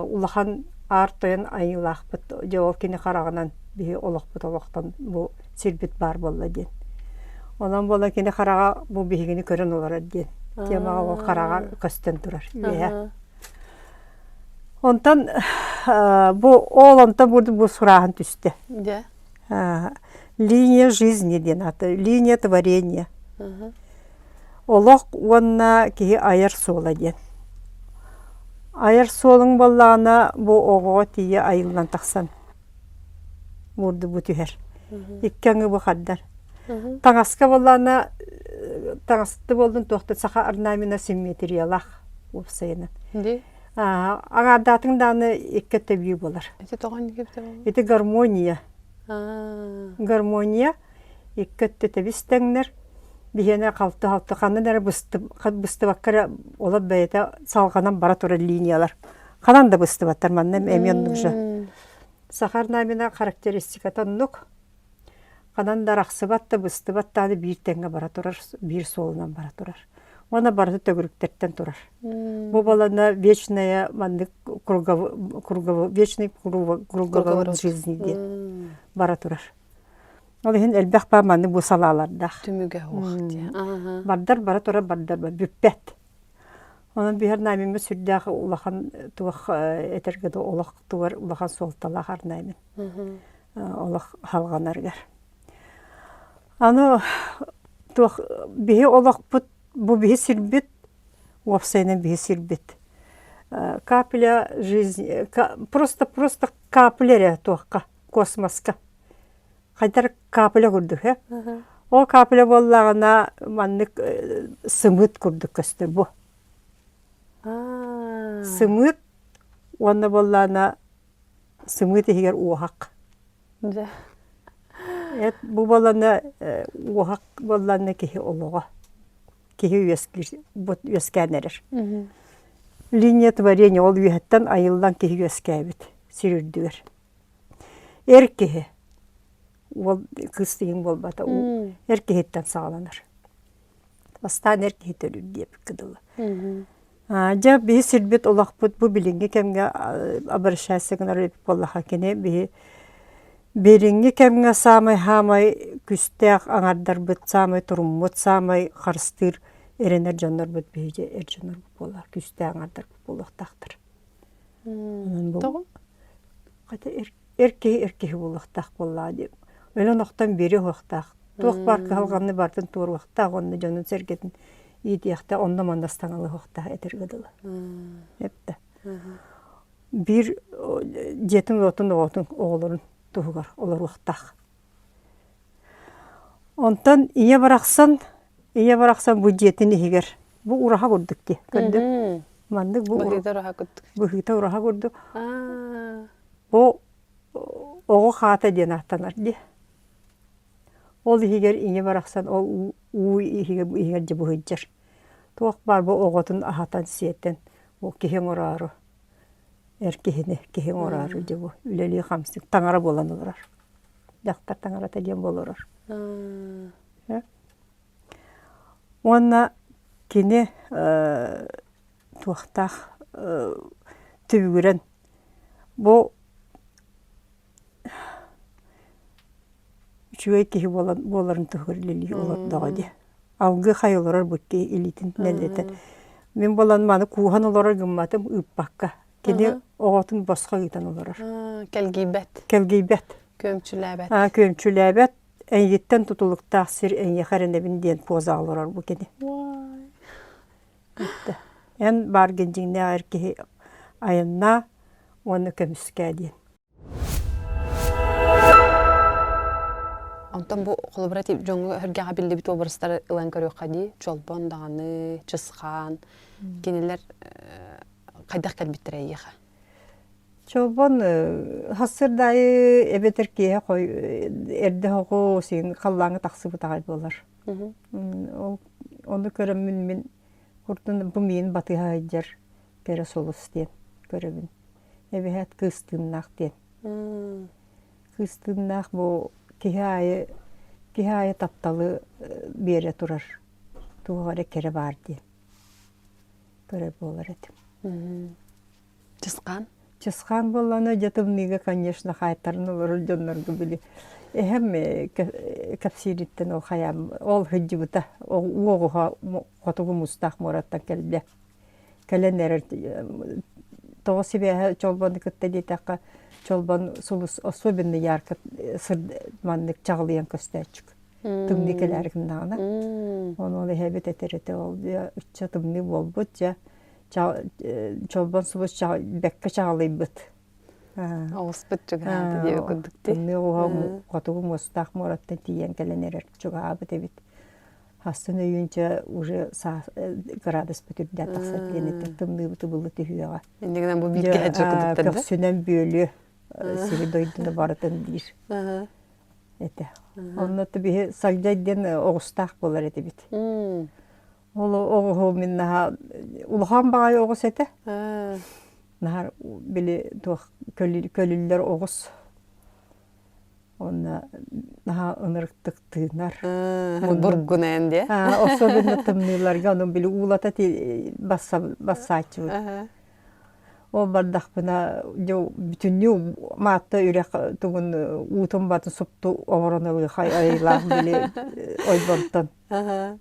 B: ulahan artoyan ayılaq bit. Cevap kini karağınan bir olaq bit olaqtan bu sirbit bar bolla diyen. Ondan bolla kini karağa bu bihigini körün olar diyen. Tiyamağa o karağa kösten durar. Ondan bu oğlanta bu surağın düştü. Линия жизни денаты, линия творения. Олақ онна кеге айар сола ден. Айар солың баллағына bu оғуға тие айылдан тақсан. Бұрды бұ түйер. Иккенгі бұ қаддар. Таңасқа баллағына таңасты болдың тоқты сақа арнамина симметриялақ опсайынан. Ағардатың даны икке төбей болар. Это гармония. Гармония икке төбістіңдер. Бігені қалты қанынары бұсты баққара олап бәйеті салғанан бара тұра линиялар. Қанан да бұсты баттар маннам әменнің жа. Сақа арнамина характеристикатан нүк. Қанан да рақсы батты бұсты баттаны бір тәңге бара тұрар, бір солынан бара тұрар. Она барды төгүрүктертен турар. Бу балана вечная манны вечный круговорот жизни де бара турар. Ол хин элбэх ба манны бу салалардах.
A: Түмүгө уақыт.
B: Бардар бара турар бардар ба бүппет. Onun bir namimi sürdüğü ulakan tuğ etergede olaq tuğar ulakan soltala harnaymin. Olaq halganargar. Аны tuğ bihi olaq bu bihi sirbit вовсайнен bihi sirbit. Капля жизни просто капля туğqa космоска. Qaytar капля gördük he. O капля bollağına manlık sımıt gördük köstür bu. Sımıt, onda bollana sımıt eğer uğak. Evet, bu bollana uğak bollana kihi oluğa. Kihi üyeskenerir. Linya tvarenya ol üyetten ayıldan kihi üyeskebit. Sürürdüğür. Erkeği. Kıstığın bolbata. Erkeğitten sağlanır. Bastan erkeği ölür diye bir kıdılı. Ja bir sirbet olaqput bu bilingi kemge abarşasıgın arayıp bollaha kene bir biringi kemge samay hamay küstek anardar bit samay turummut samay qarstır erener jannar bit bije erjannar bollar küstek anardar bollaqtaqtır. Doğru. Qata erkeği bollaqtaq bolladı. Öyle noktan biri hoqtaq. Toq bar qalğanı bardan tur vaqtaq onu janın sergetin İdiyakta onda mandastangalı hoqta etergedili. Hepte. Bir jetin otun oğulun tuğgar olur vaqtaq. Ondan iye baraksan bu jetini higer. Bu uraha gördük ki. Gördük. Mandık bu uraha gördük. Bu hita uraha gördük. Bu oğu xata denahtanar di. Ol higer iye baraksan o higer bu hıcır. Tuğ var bu oğutun ahatan siyetten o kihin orarı. Kihin orarı de bu. Üleli hamsın. Tangara bolan olur. Daktar tangara tediyen bolurur. Ona kini tuğtaq tübüren bu Şuay kihi boların tuğurlili olur dağıdı. Algı hayırlar bu ki elitin nelleten. Men bolan manı kuhan olar gımmatım ıppakka. Kene oğutun başka gitan olar. Kelgibet.
A: Kömçülebet.
B: Kömçülebet. En yetten tutuluk tahsir en yakarın binden poza olar bu kene. En bargencin ne erkeği ayınna onu kömüskediyen.
A: Ondan bu kolaboratif jongu hergaha bildi bit obrastar ilan körüqa di. Çolbon dağını, çısqan. Keneler qaydaq kelbittir ayyaqa.
B: Çolbon hasır dayı ebeter kiye koy erde hoğu sen qallanı taqsı butağay bolar. Onu körümün min kurtun bu min batı hayjar kere solus diyen körümün. Ebehet kıstığınaq diyen. Kıstığınaq bu Kihaya taptalı bir yere durar. Tuğara kere var diye. Göre bolar edim.
A: Çısqan?
B: Çısqan bolana jatımniga, конечно, haytarın olur jonlar gibi. Hem kapsiritten o hayam, ol hıcıbıta, oğuha kotuğu mustaq morattan kelbe. Kelener, toğusi beha çolbanı kıtta deytaqa, Çolban sulus особенно ярко manlık çağlayan kösterçük. Tımnikelerkin dağına. Onu lehebet eterete oldu. Üççe tımni bolbutça. Çolban sulus bekka çağlayıbıt.
A: Oğuz bütçük hadi diye okuduk di.
B: Tımni oğa kotuğu mustaq morattan diyen kelenerer çok ağabet ebit. Hastın öyünce уже gradus bütürdü ataqsa diyenetten tımni bütü bulu tühüyağa.
A: Endegiden bu bilgi hacı okuduk da.
B: Köksünen bölü. Siri doydun baratan bir. Ete. Onunla tabii sagdayden oğustaq bolar ete bit. Olu oğu minnaha ulhan bağay oğus ete. Nahar bili kölüller oğus. Онна наха ынырыктык тыынар.
A: Бургунен де.
B: Особенно тымныларга onun били улата ти бассачы. Ол бардахпына жо бүтүннү маатта үрек тугун утун батын супту овороналы айла били ойбонтон.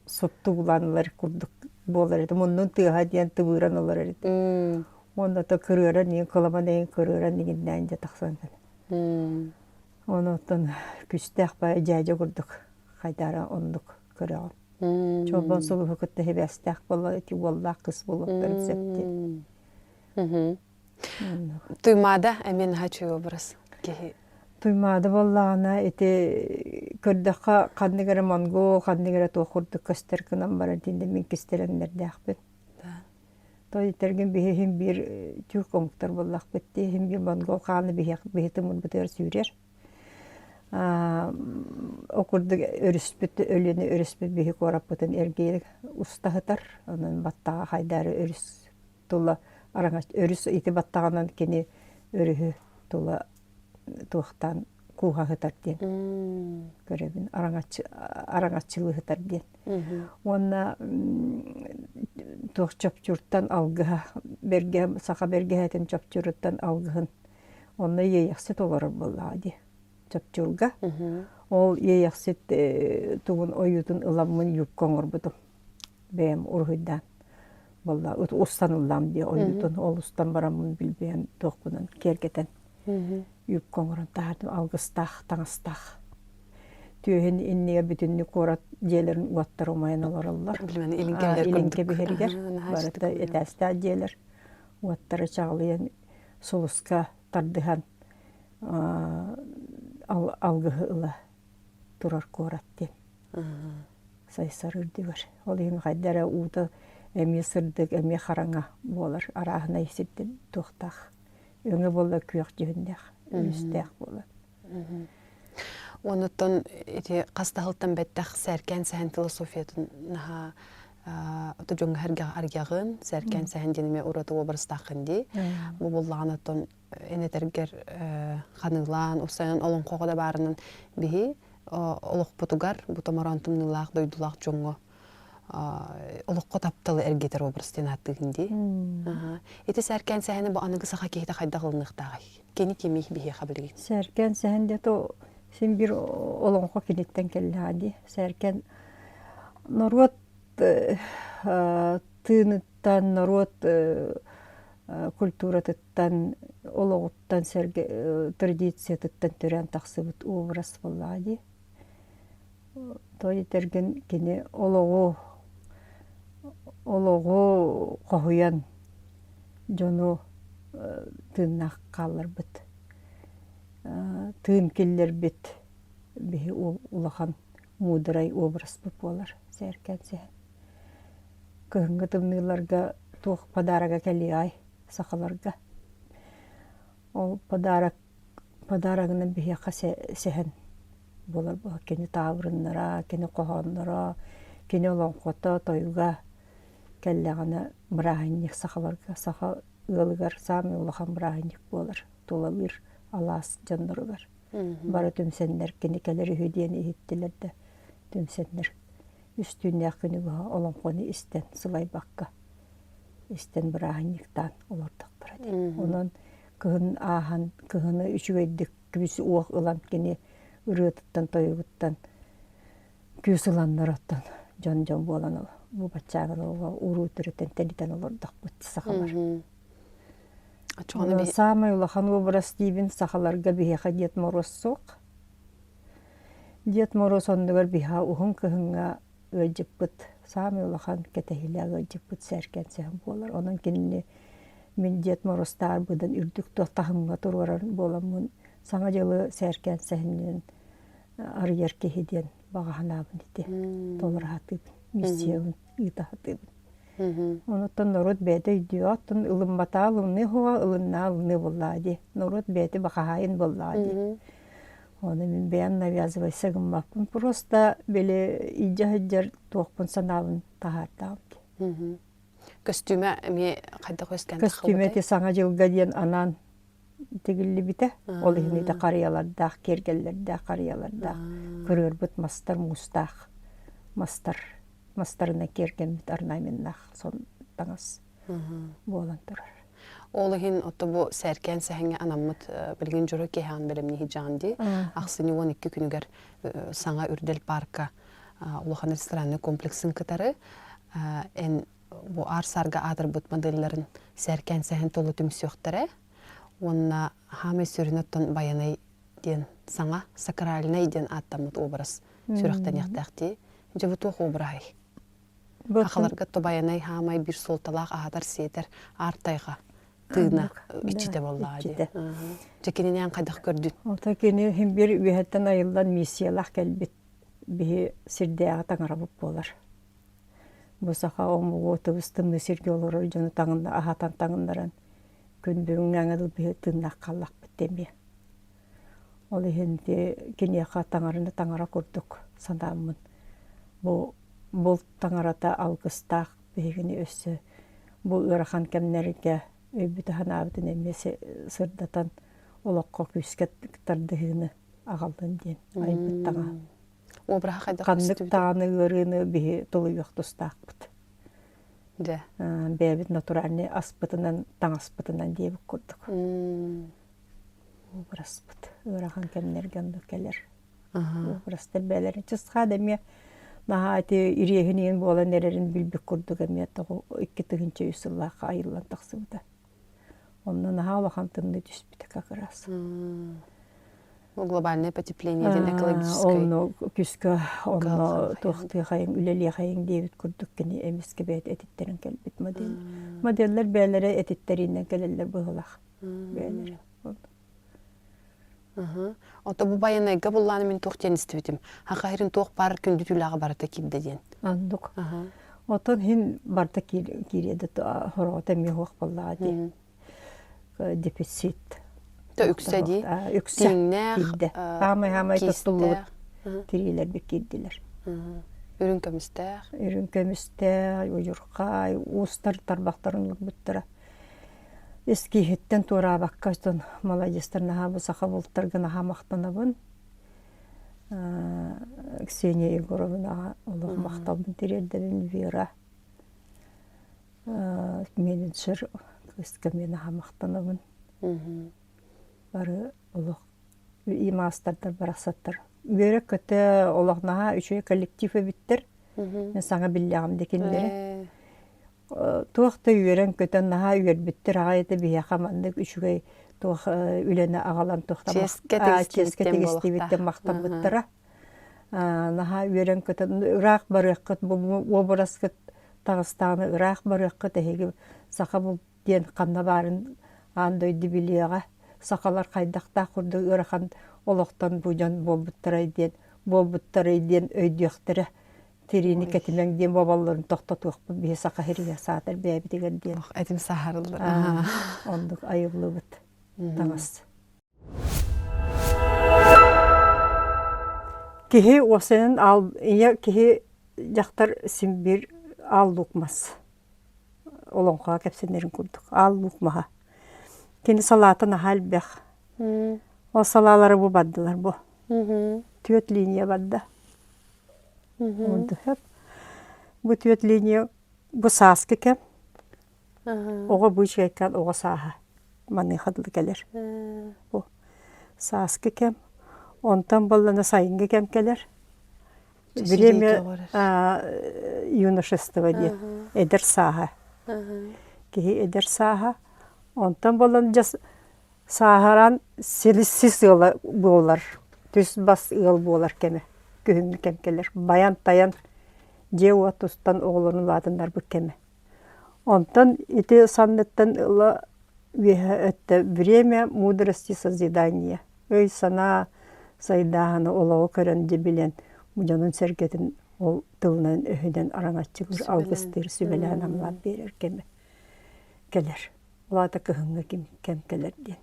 B: Супту буланлар курдук болар эди. Мунун тыга диен тыбыран олар эди. Онда та кырыра не каламан кырыра нигинден же таксан. Онотон күстәк ба жажа курдук. Хайдара ондук кырыган. Чобон сулу хөкөттө хебестәк болла ки болла кыз болуп рецепти.
A: Туймада әмен хачу образ.
B: Туймада боллана эти көрдөкка кандыгара монгол кандыгара тохурдук көстөр кынан бара динде мен кистерендердәкпет. Той терген бихим бир түк комуктар боллак бетти хим бир монгол каны бихитим бутер сүрер. Окурдук өрүспүт өлүнү өрүспүт бихи корап бутун эрге устахытар. Анан баттага хайдары өрүс тула араңач өрүс ити баттаганан кени өрүһү тула тухтан куга хытар ден. Көрөбүн араңаччылыгы хытар ден. Онна тух чопчуртан алгыга берге сака берге хэтен чопчуруттан алгыгын. Онна еяксы толар боллади. Чопчурга. Ол еяксет тугун оютун ыламын юккоңор бутум. Бем ургыдан. Болла устан улам ди оютун ол устан барамын билбен токпунан кергетен. Юккоңорун таардым алгыстах, таңыстах. Түйен иннеге бүтүннү корат жээлерин уаттар умайын оларалар.
A: Билмени илинке
B: бихергер. Барата этәстә жээлер. Уаттары чагылыян сулуска тардыхан алгыгы ыла турар корат ден. Сайсар үрдүгөр. Ол эми хайдара ууда эми сырдык, эми хараңа болар. Арахына иситтен тухтах. Өңө болла күйөк жибиндех. Үстех болар.
A: Онуттан кастахылтан беттах сәркен сәһән философиятын наха ото жоңга аргягын сәркен сәһән денеме ураты образтахынди. Бу боллаганаттан энетергер ханылан усайын олон когода барынын бихи олох потугар бутамарантымнылах дойдулах жоңго олоққа тапталы әргетер обрастен аттығынди. Эти сәркен сәхені бұл анығы сақа кейті қайда қылынықтағы. Кені кемей бейе қабілген?
B: Сәркен сәхінде то сен бір олонға кенеттен келі ади. Сәркен народ тыныттан, народ культуратыттан, олоғыттан, традициятыттан түрен тақсыбыт образ болла ади. Той терген кені олоғу қоғуян жону тыыннақ қалыр бұд. Тыын келлер бет бейі улахан мудырай образ бұп болар сәркен сән. Көхінгі тымныларға туқ падарага кәлі ай сақаларға. Ол падарагынан бейі қа сән болар бұл. Кені тавырыннара, кені қоғаннара, кені олонқота тойуға кәлләғана мұрағынник сақаларға, сақа ұлығар, сами ұлыған мұрағынник болар. Толалыр алас жандарығар. Бары түмсендер, кені кәлері хөдені ехеттілерді түмсендер. Үстіне күні бұға олонқоны істен, сылай баққа. Істен мұрағынниктан олардық тұрады. Онын күхін ағын, күхіні үшігейдік күбісі оқ ұлан кені үрөттен тойгуттан күсүланнар оттан жон болан ол. Бу бачагын ол уру түрөтен телитен олордак бут сахалар. Самый улахан образ дибин сахаларга бихеха Дед Мороз соқ. Дед Мороз ондугар биха ухун кыхынга өжіп бұт. Самый улахан кетехилага өжіп бұт сәркен сәхін болар. Онын кеніне мен Дед Морозтар бұдан үрдік тоқтахымға тұрғаран боламын. Саңа жылы сәркен сәхінен арыяр кехеден бағаханабын ете. Толыр хатыбын, миссиябын, ұйта хатыбын. Онуттан народ бәді үйдіяттын ылымбата алымны хуа, ылынна алымны боллади. Народ бәді бақахайын боллади. Оны мен бәйін навязывай сәгіммаппын. Просто бәлі үйдіяджар тоқпын саналын тағардағым.
A: Костюме әме қайда қойсқан?
B: Костюме те саңа жылға ден анан тигилли бите. Ол ихни да карыялардах, кергеллердах, карыялардах. Көрөрбүт мастар мустах. Мастарына керген бит арнайменнах сон таңас. Болан турар.
A: Ол хин отто бу сәркен сәһәңе анаммыт билген жора кеһан белемни хиҗанди. Ахсыны 12 күнүгәр саңа үрдел парка улахан ресторанны комплексын кытары. Эн бу арсарга адыр бут модельләрен сәркен сәһән толы төмсөктәре. Онна хамы сүрнөттөн баянай ден саңа сакральный ден аттамыт образ сүрәктән яктакти. Жабы тох обрай. Ахаларга то баянай хамай бир солталак ахатар сетер артайга тыына ичите боллады. Жекенинен кайдак көрдүт.
B: Ота кени хим бир үһәттән айылдан миссиялах кәлбит бихи сирдәгә таңарабып болар. Бу саха омуго тыбыстым сирге олор жаны таңында ахатан таңындаран күндүң аңадыл бихи тыынак каллак биттеме. Ол хинде кенияка таңарыны таңара көрдүк сандамын. Бу бол таңарата алгыстак бигини өссө бу ырахан кемнерге өбүтө ханабытын эмесе сырдатан олокко күскет тардыгыны агалдын ден айбыт таңа.
A: Обраха кайдак
B: Кандык таны ырыны бихи толуйук тустакпыт.
A: Де.
B: Бэбит натуральный аспытынан таңаспытынан дейбик көрдүк. Образпыт. Ырахан кемнерге анды келер. Образтар бәлерин. Чысқа деме нахати ирехинен бола нерерин билбик көрдүк эме тогу 2-тыгынчы үсүллака айыллан таксыбыда. Онна наха алахан тынды түспүтө как раз.
A: Глобальное потепление ден экологическое.
B: Онно күскө онно тохты хайын үлеле хайын дейбит көрдүк кени эмиске бет этиттерин келбит модель. Моделлер бәлере этиттеринен келелер быгылак. Бәлере.
A: Ото бу баянайга булланы мен тохтен истебитим. Хакайрын тох бар күндү түлага барата кибде ден.
B: Андык. Отон хин барта киреде хорота мехок боллады. Дефицит.
A: То үксәди.
B: Үксәди. Хамай тотулу тирилер бик кирдилер.
A: Үрүн көмүстәр.
B: Үрүн көмүстәр, уйуркай, устар тарбактарын буттара. Эски хеттен тура баккастан молодецтарна ха бусаха бултаргына ха мактанабын. Ксения Егоровна олох мактабын тирерден Вера. Менеджер кыскамена ха мактанабын. Бары олох имастардар барасаттар. Үгөрө көтө олохнаха үчөө коллектив биттер. Мен саңа биллягым декендери. Туақта үйерен көтен наха үйербіттір ағайты бия қамандық үшігей туақ үлене ағалан туқтамақ. Ческе тегістебіттен мақтан бұттыра. Наха үйерен көтен ұрақ барыққыт, обыраскыт тағыстағыны ұрақ барыққыт әйгі сақа бұл ден қанна барын андойды білеға. Сақалар қайдақта құрды ұрақан олықтан бұжан болбұттырай ден өйдіқтірі. Терини кетимен ден бабаларын тоқтатуық бе сақа херия саатар бәбі деген ден.
A: Әтім сахарылыр.
B: Ондық айылы бұд. Таңас. Кехе осының кехе жақтар симбир ал лукмас. Олонға кәпсенерін көрдік. Ал лукмаға. Кені салатын ахал бәқ. О салалары бұ баддылар бұ. Төт линия бадды. Бу төт линия бу саскы кем. Ога бучка кан ога саха. Маны хадлы келер. Бу саскы кем. Онтан боллана сайынга кем келер. Время юношества ди. Эдер саха. Ки эдер саха. Онтан боллана жас сахаран силисис болар. Түс бас ыл болар кеме. Күһүн кемкелер. Баян таян жеуа тустан оғылының ладындар бұл кеме. Онтан ити саннеттен ылы это время мудрости созидания. Өй сана сайдағаны олауы көрінді білен мұжанын сәргетін ол тылынан өйден араңатчығыр алғыстыр сүбелән амлап берер кеме. Келер. Олата күхінгі кем келер ден.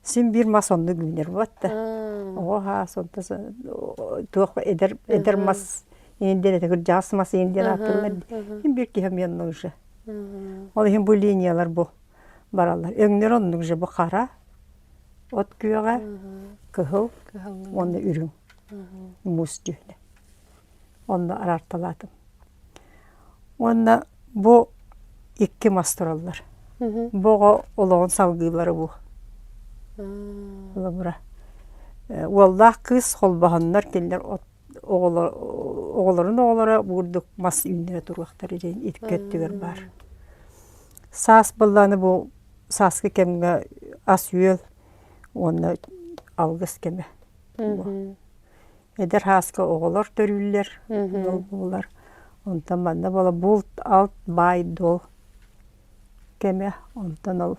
B: Син бир масонны гүнер батта. Оha sonta tuq eder mas инден этер жасмас инден атылар. Хим бир ки хем янны уже. Ол хим бу линиялар бу баралар. Өңнөр онны уже бу кара. от күйеға, кыхыл, оны үрің, мұз жүйді. Оны арарталатым. Оны бұ икки мастыралар. Бұға олығын салғылары бұ. Оллах кыз қолбағанлар келдер оғыларын оғылары бұғырдық мас үйіндері тұрғақтар ерейін еткеттігер бар. Сас бұлланы бұл сасқы кемге ас үйел, оны алғыз кеме. Эдер хасқа оғылар төрілер, бұлар. Онтан банда бола бұл алт бай дол кеме, онтан ол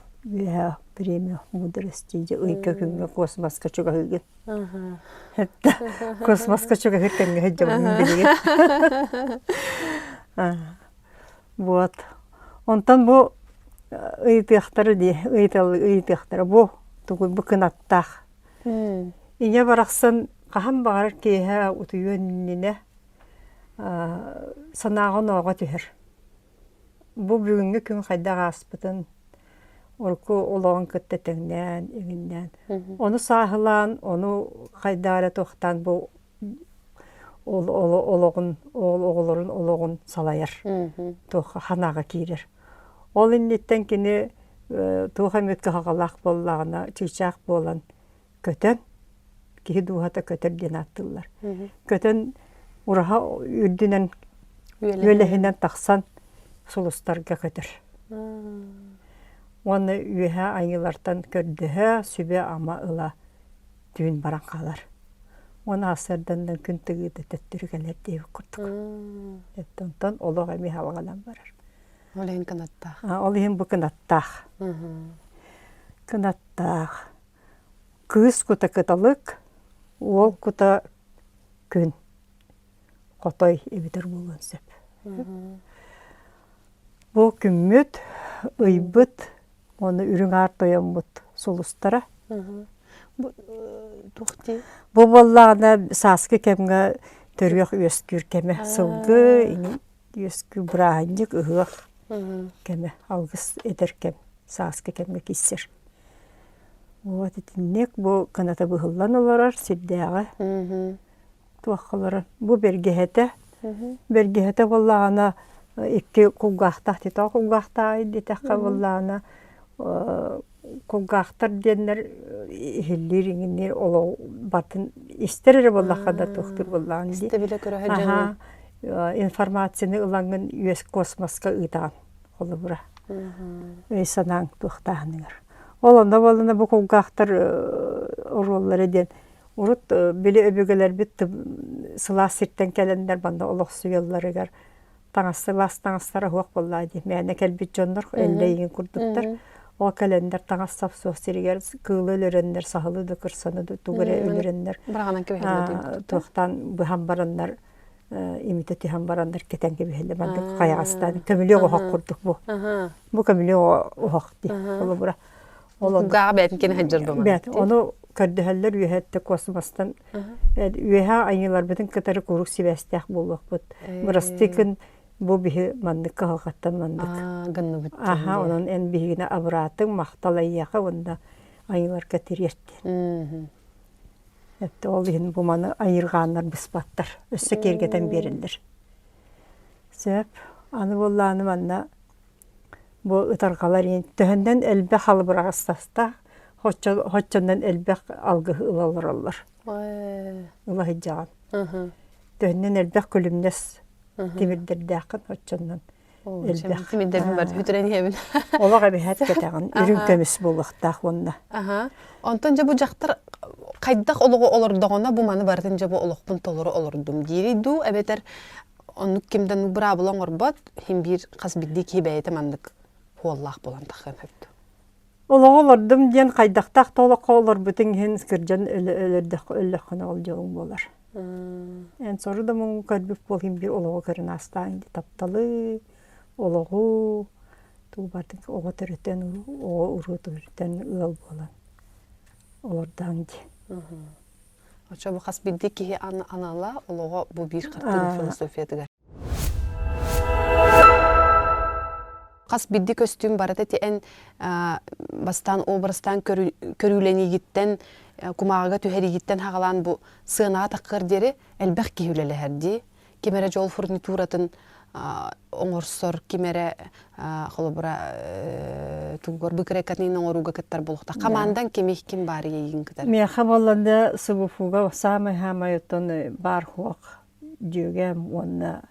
B: премия мудростейді ұйқа күнге космосқа чуға хүйген. Космосқа чуға хүйгенге хүйгенге білген. Вот. Онтан бұл ұйтықтары де, ұйтықтары бұл тұғыл бұл кынаттақ. Ине барақсын қахам бағарар кейі ұтыйөніне санағын оға түйір. Бұл бүгінгі күн қайдағы аспытын орку олоғын күтті тәңнен, еңінден. Оны сағылан, оны қайдары тоқтан бұл оғыларын олоғын салайыр. Тоққа ханаға кейдер. Ол иннеттен кені туға мөткі қағалақ болағына чүйчақ болан көтен, кейі дуғата көтер ден аттылар. Көтен ұраға үрдінен өліхінен тақсан сұлыстарға көтер. Оны үйе айылартан көрдігі сүбе ама ұла дүйін баран қалар. Оны асырдан күн тігіді төттіргелер дейі күрдік. Еттонтон олуға ми халғадан барар.
A: Олейін кынаттақ.
B: Олейін бұл кынаттақ. Кынаттақ. Кыз күті кыталық, ол күті күн. Қотой ебітір болуын сөп. Бұл күммет, ұйбыт, оны үрің артойын бұд сұлыстара. Бұл болағына сасқы кәмге түргіқ өскүр кәме сылғы, өскүр бұрағындық ұғық кәме алғыс едер кәм сасқы кәмге кесер. Вот етіннек бұл қаната бұғылан оларар сирдяғы туаққалары. Бұл бергехеті болағына икки кулгахтах титаа кулгахтаа дитакка боллаана кулгахтар деннер хиллирингинер оло батын истерер боллахада тохтур боллаан ди
A: Стабиле көрөһө
B: информацияны ылангын үес космоска ыйтаан олубура санаң тухтааныгар олонда боллана бу кулгахтар ороллары ден урут били өбөгөлөр бит сыла сирттен келендер банда олоксуялларыгар таңастар хуак боллайды. Мәне кәлбит жоннор әллейін күрдіктер. О кәлендер таңастап соқсиригер кылы өлерендер, сахылы дұкырсаны тугыре өлерендер.
A: Бірағанан кебехелі
B: Тоқтан бұхан барандар, имитеті хан барандар кетен кебехелі. Бандық қаяғастан көмілі оғақ күрдік бұ. Бұ көмілі оғақ ди.
A: Құғаға бәтін кені хәджірді
B: Бәт, оны көрдіхәллер үйәтті космостан үйәға айнылар бітін кітары күрік себәстәк болуақ бұд. Бұрастықын Бу бихи мандык калгаттан мандык.
A: Гынны бит.
B: Онун эн бихигине абратың макталайяка онда айылар кетириетти. Ол бихин бу маны айырганнар биспаттар. Өссө кергетен берилдер. Сөп аны болланы манна бу ытаргалар ен төһөндөн элбе халбырагыстаста хоччондан элбе алгы ылалар. Улахи жаган. Төһөндөн элбе күлүмнес Тимирдердәкін отчоннан.
A: Тимирдерден бар, хүтірен ебін.
B: Олаға бәхәт кетәғын, үрін көміс болықтақ онда.
A: Онтан жа бұ жақтар қайдақ олығы олырдағына бұ маны бардың жа бұ олықпын толыры олырдым. Дейрей ду, әбетер, онық кемден бұра бұлан орбат, хем бір қас бірді кейбәйеті мандық хуаллақ болан таққан хөпті.
B: Олығы олырдым ден қайдақтақ толыққа олыр бүтін хен скіржен өліққына ол жоғын болар. Эн сору да мұң көрбіп болғым бір олығы көрін астайын тапталы, олығы туғбардың оғы түрітен, оғы ұрғы түрітен ұл болан. Олардан де.
A: Оча бұ қас білді кейі анала, олығы бұл бір қаттың философиятыгар. хас бидди көстүм барата тен бастан образтан көрүленигиттен кумагага түһәригиттен хагалан бу сыына таккыр дери элбэх киһүлелерди. Кимере жол фурнитуратын оңорсор кимере холобура тугор быкрекатнын оңоруга кеттер болукта. Камандан кемих ким бар ейин китер.
B: Мен хабаланда сыбуфуга самый хамайотон бар хуак жөгем онна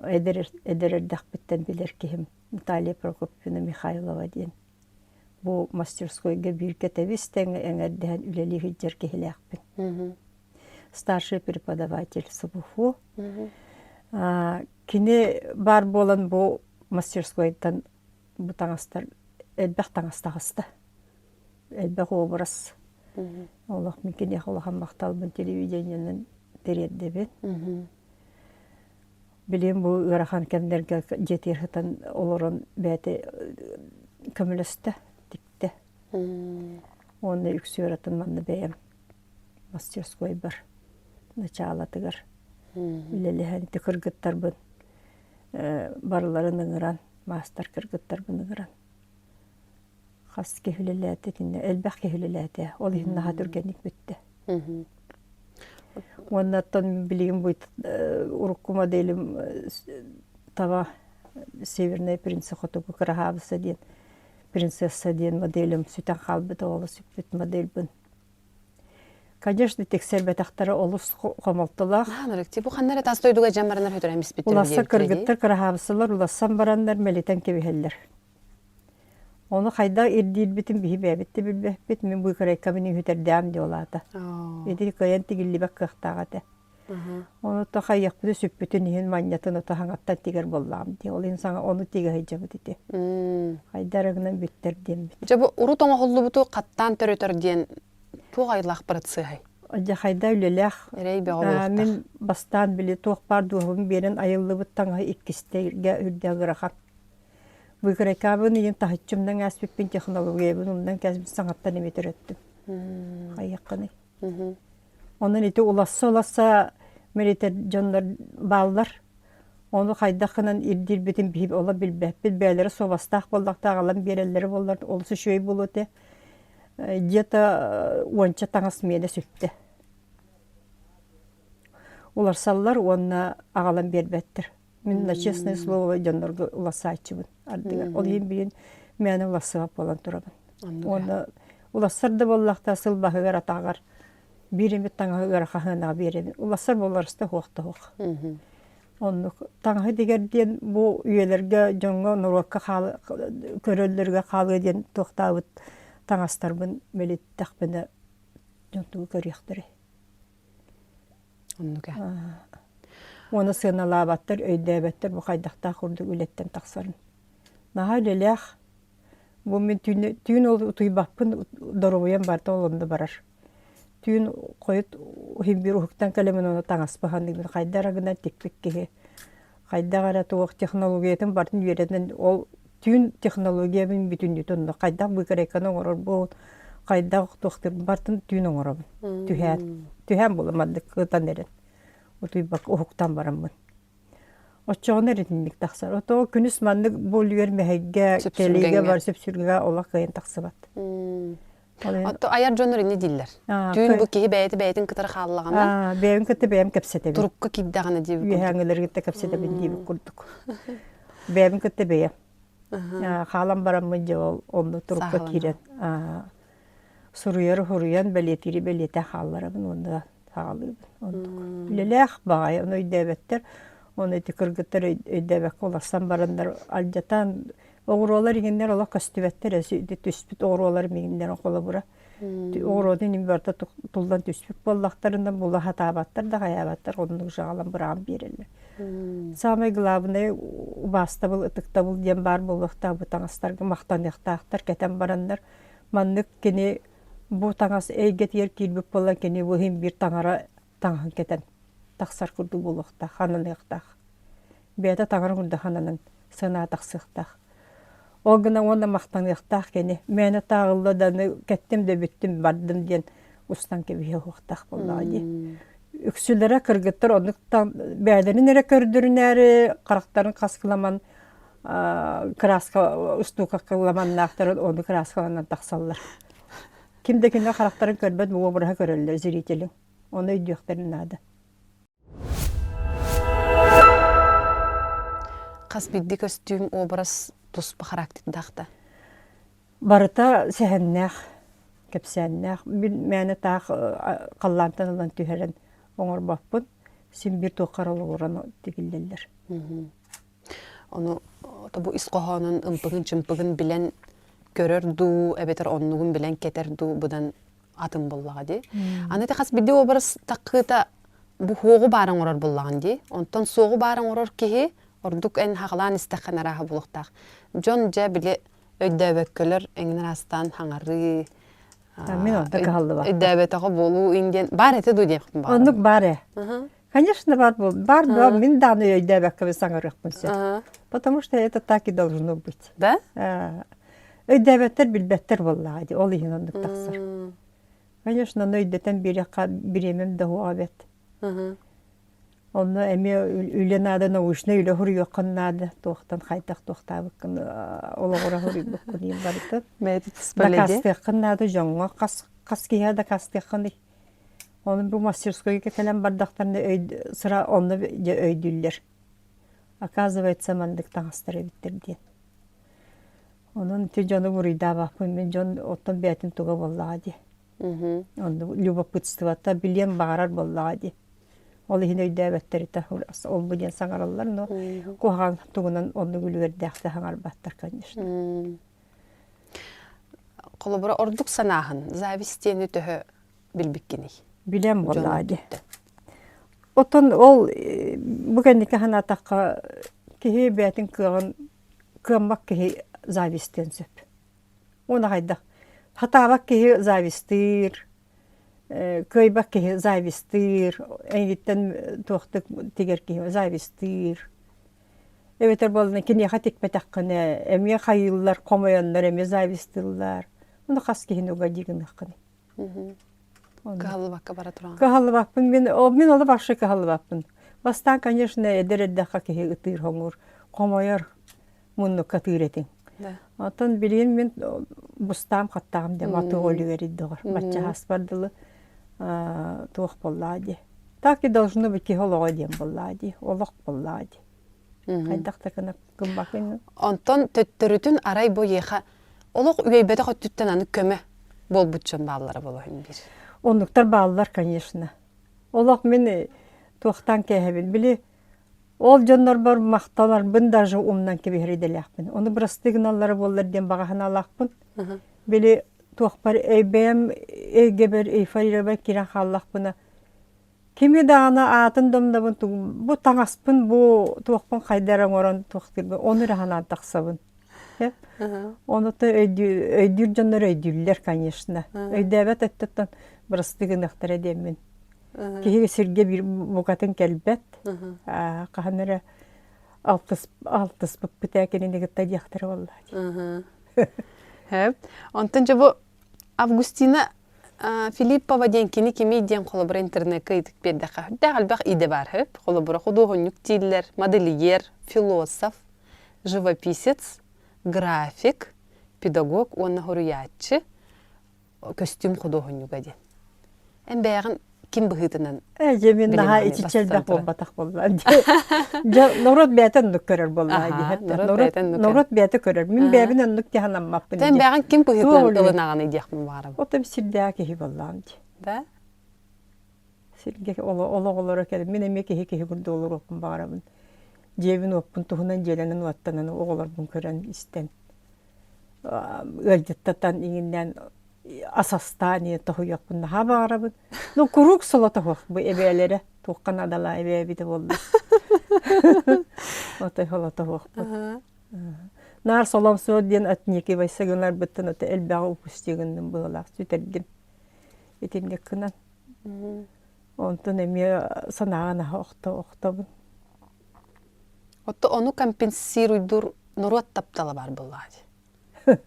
B: эдерердах биттен билер кихим Наталья Прокопьевна Михайлова ден. Бу мастерскойга биркетебистен эңерден үлели хиджер кихилякпин. Старший преподаватель сыбуфу. Кини бар болан бу мастерскойдан бу таңастар элбэх таңастагыста. Элбэх образ. Олох микин яхолахан макталбын телевидениянын тереддебин. Билем бу ырахан кемдерге жетерхитан олорон бәте көмөлөстө тикте. Оны үксөратын манны бәем. Мастерской бар. Начало тыгар. Билелеһен тикыргыттар бын. Барларын ыңыран, мастер кыргыттар бын ыңыран. Хас кехилеләте тинне, элбэх кехилеләте. Ол ихинна хатыргенник битте. Оннаттан билигин буйт уруккума делим тава северная принцесса хотугу карахабыса ден, принцесса ден моделим сүтен халбыта олы сүппет модель бын. Конечно, тексер бетақтары олыс қомалтылақ.
A: Бу ханнары тастойдуга жамбаранар хөтөр эмис бит.
B: Уласа кыргыттар карахабысылар, уласан барандар мелитен кебихеллер. Onu hayda irdiğil bitim bihi bebette bilbehbet min bu kare kabini hüterdam diyorlardı. Edir kayan tigilli bak kahtaağıdı. Onu da hayyak bir süpbütün hin manyatını da hangattan tiger bollam diye. Ol insana onu tiger hicabı dedi. Hayda ragından bittirdim.
A: Jabu urut ona hollu butu kattan törötör diyen tuğaylaq baratsı hay.
B: Aja hayda ülelek.
A: Erey be olukta.
B: Min bastan bile tuğ parduğum berin ayıllı bıttan ikkistegge ürdağırakan. Bu krekabın yin tahiccumdan aspipin teknolojiyabın ondan kezdim sanattan emetir ettim. Hayakkani. Onun iti ulassa merite canlar bağlar. Onu haydakınan irdir bitim bihib ola bilbehbil beyleri sovastaq bollaqta ağalan berelleri bollar olusu şöy buludu. Diyeta onca tangas meyde süpte. Ular sallar ona ağalan berbettir. Мен на честное слово жандарга уласачыбын. Ол ем бирин мени уласып болан турабын. Оны уласырды боллакта сыл бахыгар атагар. Бирими таңагар хахына берем. Уласыр боларсты хокта хок. Оны таңы дегерден бу үелерге жоңго нурокка хал көрөллөргө калы ден токтабыт таңастарбын мелиттакпыны жонтугу көрөктөрү.
A: Оннуга.
B: Оны сыналабаттар, өйдәбәттер бу кайдакта курдук үлеттен таксарын. Наха лелях бу мен түйін ол туйбаппын доровоян барта олонда барар. Түйін койыт химбир ухуктан калемен оны таңаспахандыгын кайдарагынан текпекке. Кайдагара туок технологиятын бартын береден ол түйін технологиябын бүтүндү тонда кайдак быкареканы орор бу кайдак туктыр бартын түйін оңороб. Түйән буламадык кытан дерен. Отуй бак ухуктан барамын. Очоғын ретіндік тақсар. Ото күніс мандық болуер мәхегге, келеге бар сөпсүргіға олақ қайын тақсыбат.
A: Ото аяр жоныр не диллер? Түйін бұл кейі бәйетін кітір қалылағана?
B: Бәйін кіті бәйім кәпсетебін.
A: Тұрыққа кибдағаны дейбі күрдік?
B: Үйәңілер кітті кәпсетебін дейбі күрдік. Бәйім кіті бәйім. Қалам барамын же ол, онды тұрыққа керен. Сұруер, хуруян, бәлетері, бәлеті қаларабын, онда сағалыбын. Лелех бағай, оны өйдәбеттер. Оны эти кыргыттар өйдәбәк оларсан барандар алжатан оғыролар егендер ола көстүбәттер әсүйді түспіт оғыролар мегендер оқылы бұра. Оғыродын имбарта тұлдан түспіт боллақтарından бұла хатабаттар да ғаябаттар онның жағалан бұраған берілі. Самай главный баста бұл, ытықта бұл дем бар болуқта бұл таңастарға мақтан яқтақтар кәтен барандар. Маннық кені бұл таңас әйгет ер келбіп болан кені бұл хем бір таңара таңған кәтен. Тақсар күрді болуқта, ханын яқтақ. Бәді таңар күрді ханының сына тақсықтақ. Оғына оны мақтан яқтақ кені. Мәні тағылы даны кәттім де бүттім бардым ден ұстан кебе яқтақ болды. Үксілері кіргіттір, онықтан бәдінің әрі көрдірін әрі, қарақтарын қасқыламан краска устука кыламаннактар оны краскаланан таксаллар. Кимде кине характарын көрбөт бу образга көрөлөр зрителин. Оны үйдүктөрүн нада.
A: Кас бидди костюм образ туспа характер дахта.
B: Барыта сехеннэх, кепсеннэх, мәне тах каллантан түһәрен оңор баппын. Син бир токарылгыран тигиллелер.
A: Onu tabu isqohanın ımpıgın çımpıgın bilen görür du, ebetер onnugun bilen keter du budan atın bollağı di. Anete kas biddi obraz taqqıta bu hoğu barın orar bollağın di. Ondan soğu barın orar kihi orduk en haqlan istakhan araha buluqtaq. John ja bile öddəbəkkölər engin rastan hangarı.
B: Мен онда калды бар.
A: Öddəbətəqə bolu ingen бар ете du deyim.
B: Онук бар. Конечно, бар был. Бар, да, мен давно өйдәбәккә саңарыкмын. Потому что это так и должно быть.
A: Да?
B: Өйдәбәттер билбәттер буллады. Ол иһин ондук тахсыр. Конечно, өйдәтен биремем да хуабет. Онно эме үленада наушны үле хур якыннады. Тохтан кайтак тохтабыккын олагыра хур буккын барыты.
A: Мәдит спаледе.
B: Кастыккыннады жоңга каския да кастыккын. Onun bu мастерскойга келен бардактарны sıra onu öydüller. Оказывается, мандык таңастыры биттерди. Onun тежаны бурыйда бапын, мен жон оттан бәтин туга боллагади. Onu любопытствата билен багарар боллагади. Ол ихин өйдә бәттерите ол бүден саңараллар, но куган тугунан onu гүлвердәхтә хаңар баттар, конечно.
A: Колобра ордук санахын, завистени төһө билбиккени.
B: Bilem bollardı. Oton ol bugünkü hanataka ki betin kırmak ki zavisten söp. Ona hayda. Hatta bak ki zavistir. Köybak ki zavistir. Engitten tohtuk tiger ki zavistir. Evet bolna ki ne hatik betakkane emiye hayıllar komayanlar emiye zavistirler. Onu kas ki hinu gadigin hakkani.
A: Каһаллыбакка бара туран.
B: Каһаллыбакпын мен олы башы каһаллыбакпын. Бастан, конечно, эдередде хакеге ытыр хоңур, комояр мунну катыретин. Атын билин мен бустам хаттагым деп аты олы вериддигор. Бачча хаспардылы туох боллади. Так и должно быть ки хологоден боллади, олох боллади. Хайдакта кана кымбакын.
A: Онтон төттөрүтүн арай бойеха олох үйбете хоттуттан аны көмө болбутчун баллары болойм бир.
B: Онуктар баллар, конечно. Олох мен туохтан кехебин били. Ол жоннор бар макталар бын даже умнан кебериделяхпын. Оны брастыгналары боллар ден багахан алахпын. Били туох бар эйбем эйгебер эйфайрабай кирен халлахпына. Кими да ана атын домдабын бу таңаспын бу туохпын кайдаран орон туохтырбы. Оны рахана таксабын. Оны да өйдүр жоннор өйдүрлер, конечно. Өйдөбөт өттөттөн брастыгынактар эдемин. Киһиге сирге бир букатын келбет. Каханара алтыс быптакенеге тадяхтар боллар.
A: Хэп. Онтон жабу Августина Филиппова денкини кими ден колобра интернетке итик бердеха. Дәгалбак иде бар хэп. Колобра художник тиллер, модельер, философ, живописец, график, педагог, он нахуруятчы, костюм художника ден. Эн бәягын ким быһытынан?
B: Мен наха ичичелбек болбатак боллар. Норот бәтен нүк көрөр боллар. Норот бәте көрөр. Мен бәбин нүк тиханаммаппын.
A: Тен бәягын ким быһытынан ылынаган идиякмын бара.
B: Ота сирдәк ки боллар.
A: Да?
B: Сирге ологолор келди. Мен эме ки гүрдө олор опун барабын. Жебин опун тухунан желенин ваттанан оголор бун көрөн истен. Өлдеттатан иңинден асастани тохуякпын хабарабын. Ну курук солотох бу эбелере туккан адала эбе бите болду. Отой холотох. Нар солом соден атники вайсагынар беттен ата элбагы упустигиндин булак сүтердим. Этинде кынан. Онтон эме санагана октобун.
A: Отто ону компенсируйдур норот таптала бар буллады.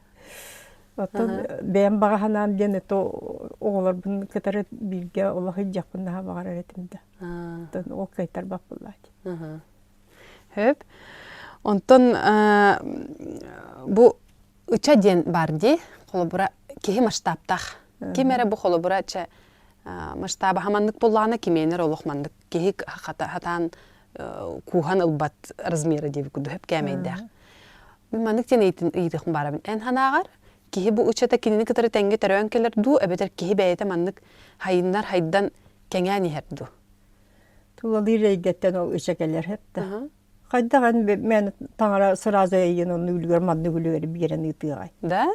B: Отон бем багаханан ден это оголор бун кетер билге Аллахы жакпына багар эретимде. Тон о кайтар бап буллады.
A: Хөп. Онтон бу уча ден барди, холобура кихи масштабтах. Кимере бу холобура че масштаба хаманнык болланы кименер олохмандык кихи хатан кухан ылбат размеры деп күдөп кемейдер. Мен маннык тен ыйтыхын барабын. Эн ханагар кихи бу учата кинини кытары тенге терөн келер ду эбетер кихи бәйете маннык хайыннар хайдан кеңәни херду.
B: Тулалыр рейгеттен ол ишекелер хеп та. Хайдаган мен таңара сразу eyин onu үлгөр манны үлгөр бирен ытыгай.
A: Да?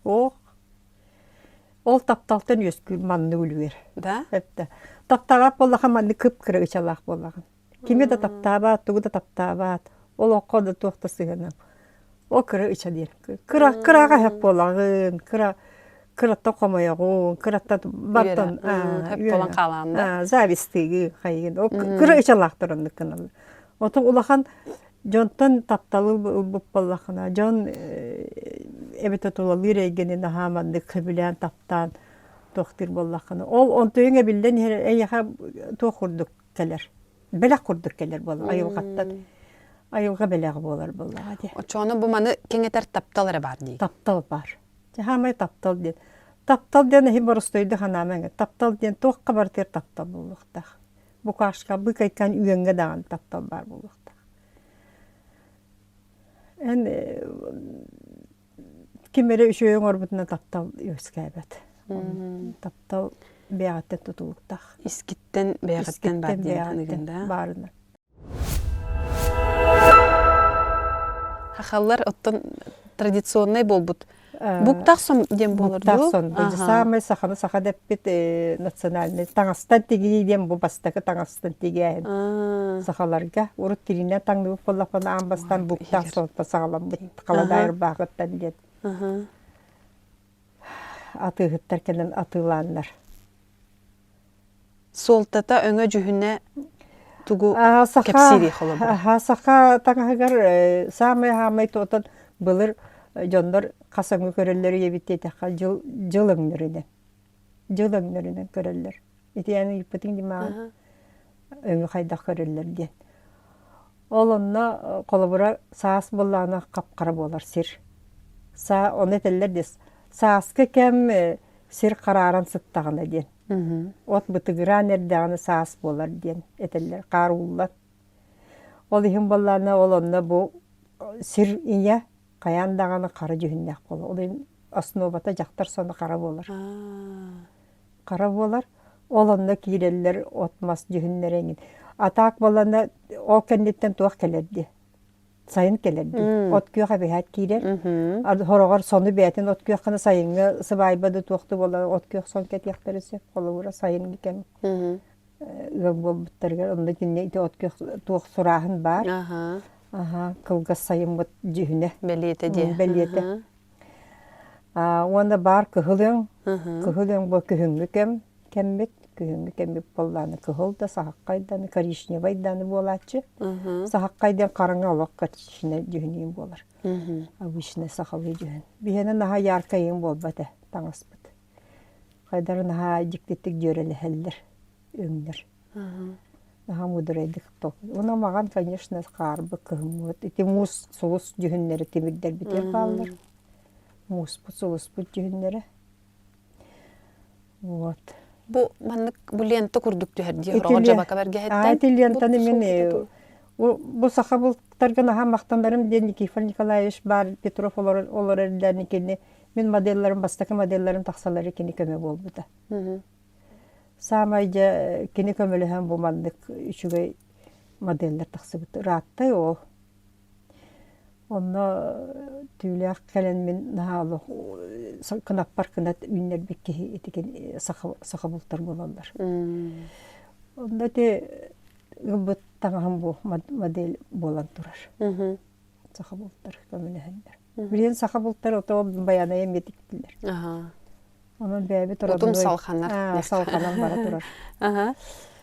B: Ол тапталтан өскү манны үлгөр.
A: Да?
B: Хеп та. Таптагап боллаха манны кып кыры ичалак боллаган. Киме да таптабат, тугу да таптабат. Ол окода токтосыгана. О кыры ичадыр. Кырага хеп боллагын, кыратта комоягын, кыратта баттан,
A: хеп болан каланда.
B: Завистыгы хайын. О кыры ичалак турындыкын. Отун улахан жонтон тапталы булып боллахына. Жон эбете толалы регени нахаманды кыбылан таптан токтыр боллахына. Ол онтойңа билден эяха тохурдук келер. Белек курдук келер болла. Айылгаттан. Айылга белек болар болла.
A: Очону бу маны кеңетер тапталары бар дей.
B: Таптал бар. Хамай таптал ден. Таптал ден хиборостойду ханамаңа. Таптал ден тоққа бар тер таптал болуқтақ. Бу кашка бу кайткан үйеңге даган таптал бар болуқтақ. Эн кимере үшөйөң орбутуна таптал өскәбет. Таптал бәгаттен тутулуқтақ.
A: Искиттен бәгаттен бар дей ханығында.
B: Барына.
A: Хахаллар оттон традиционный болбут. Буктаксон дем болорду.
B: Буктаксон. Самый саханы саха деп бит национальный таңастан тиги дем бу бастакы таңастан тиги сахаларга урут тиринен таңды боллапана амбастан буктаксон сагалам бит каладайыр багыттан дет. Атыгыттар келен атыланнар.
A: Солтата өңө жүһүнө тугу кепсири холобу.
B: Саха таңагар самый хамай тотон былыр жондор касаңы көрөллөр ебитте така жылыңнөрүнө. Жылыңнөрүнө көрөллөр. Итияны иппетин дима өңө кайда көрөллөр ден. Олонна колобура саас боллана капкара болар сир. Оны теллер дес. Сааскы кем сир караран сыттагына ден. От бытыгыран эрдаганы саас болар ден. Этеллер карууллар. Ол ихин боллана олонна бу сир ия каяндаганы кары жүһүннәк болар. Ол основата жактар соны кара болар. Кара болар. Олонна киреллер отмас жүһүннәреңин. Атак боллана ол кеннеттен туак келерди. Сайын келерди. От күйөка бехат кирер. Хорогор сону бетин от күйөкканы сайынга сыбайбады туакту болар. От күйөк сон кетияктарысы колура сайын екен. Болбуттарга онда кинне от күйөк туак сурахын бар. Кылгас сайын бут жүһүнө.
A: Белиете де.
B: Белиете. Онда бар кыһылың. Кыһылың бу кыһыңгы кембит. Кыһыңгы кембит болланы кыһылда сахаккайдан коричневайдан болачы. Сахаккайдан караңа алак коричне жүһүнү болар. Обычный сахалы жүһүн. Бихене наха яркайын болбата таңаспыт. Кайдар наха диктетик жөреле хеллер. Өңнөр. Наха мудрайдык ток. Уна маган, конечно, карбы кыһымыт. Эти мус сулус жүһүннери темирдер битер калдыр. Мус сулус бут жүһүннери. Вот.
A: Бу маннык бу лента курдук түһәрди. Хорогор жабака бергәһәттән.
B: Лентаны мен бу саха бултарга наха мактандарым ден Никифор Николаевич бар, Петров олар элдерни кенне. Мен модельлерим бастакы моделлерим таксалары кене көмө болбута. Самайда кене көмөлөһөн бу мандык үчүгөй моделлер таксыбыт. Раттай ол. Онна түйләк кәлен мен нахалы кынап бар кынат үннер бекке етеген саха бултар болалар. Онда те гыбыт таңам бу модель болан турар. Саха бултар көмөлөһөндөр. Билен саха бултар ото баяна эметиктилер. Онун бәби турар.
A: Отум салханар.
B: Салханар бара турар.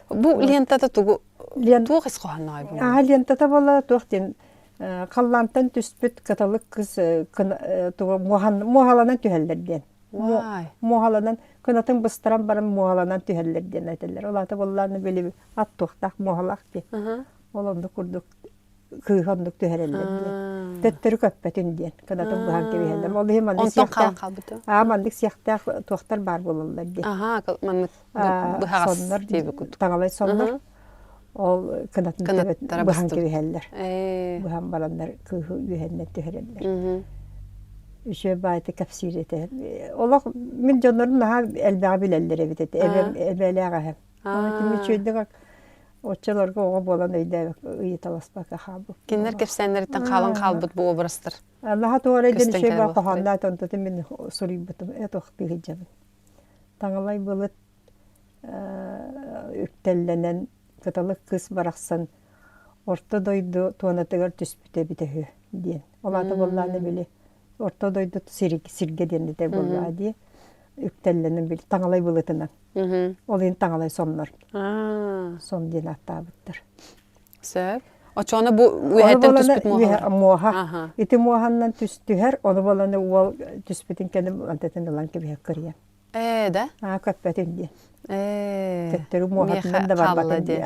A: Бу лентада тугу тугы хисханай бу.
B: Лентада бола туктен Қаллантан түспіт каталык кыз муғаланан түйәлдерден. Муғаланан, кынатын бұстыран барым муғаланан түйәлдерден әйтелер. Олаты болланы белі ат туқтақ муғалақ де. Оланды күрдік күйғандық түйәлдерден. Төттөрү көппөтүн диен. Кадатын бухан кебиһеллер. Ол hem аны
A: Онтон қалын қалбыты.
B: Мандык сияқтақ туақтар бар болалар ди.
A: Аха, манны быхагас
B: Соннор
A: дейбі күт.
B: таңалай соннор. Ол кадатын
A: Кынаттара
B: бухан
A: бастыр.
B: кебиһеллер. Бухан баландар кыһы үһенне төһөреллер. Үше байты капсирете. Олох мин жоннорун наха элбага билеллер битет. Эбелега хем. Аны кими чөйдөгө оччолорго ого болан өйдө ыйталаспака хабы.
A: Кинлер кепсәннәрдән қалын қалбыт бу образтыр.
B: Аллаха туара ден
A: Көстен
B: şey
A: кәле
B: бар
A: вакыт.
B: коханда тонтоты мен сурибытым. Тохты хиҗабы. Таңалай булып үктелленен кыталык кыз бараксан орто дойду туанатыгар түспүтө битеһү диен. Олата болланы биле. Орто дойду сирге денде де болла ди. Үктелленен бил таңалай булытынан. Ол ен таңалай соннор. Сон ден аттабыттыр.
A: Сөп. Очоны бу үһәттән түспүт моһа.
B: Моха. Ити моханнан түстүһәр, оны баланы ул түспүтин кенем антатын лан кебе кырыя.
A: Да?
B: Көппөтүн ди.
A: Төттөрү
B: Мохатынан да бар батын ди.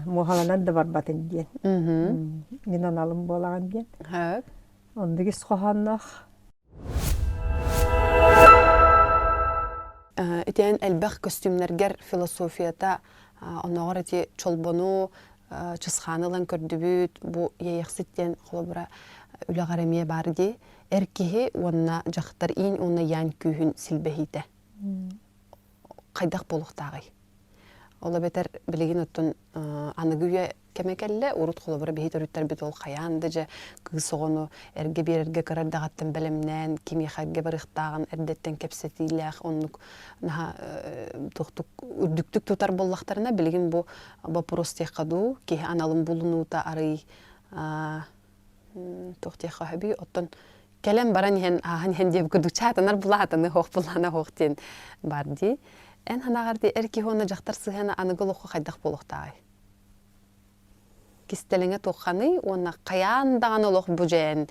B: Мохаланан да бар батын ди. Мен аналым болаган ди.
A: Хөп.
B: Ондыгы соханнах.
A: Итен элбэх костюмнергер философията оногор эти чолбону чысханылан көрдүбүт бу яйыксыттен холобура үлөгаремие бар ди. Эркеһи онна жактар ин онна ян күйүн силбехите. Кайдак болуктагы. Ола бетер билеген оттон аныгыя кемекелле урут холобура бехит өрүттер бит ол каянды же кысогону эрге берерге карардагаттан белемнен кимихагге барыктагын эрдеттен кепсетилэх оннук наха туктук үрдүктүк тутар боллактарына билеген бу вопрос техаду ки аналым булунута арый тохтеха хаби оттон келем баран хен деп күдүк чатанар булатаны хох булана хохтен барди эн ханагарди эрки хона жактар сыгана аныгылоху кайдак болуктагы кистелеңе туханы онна каяндаган олох бужен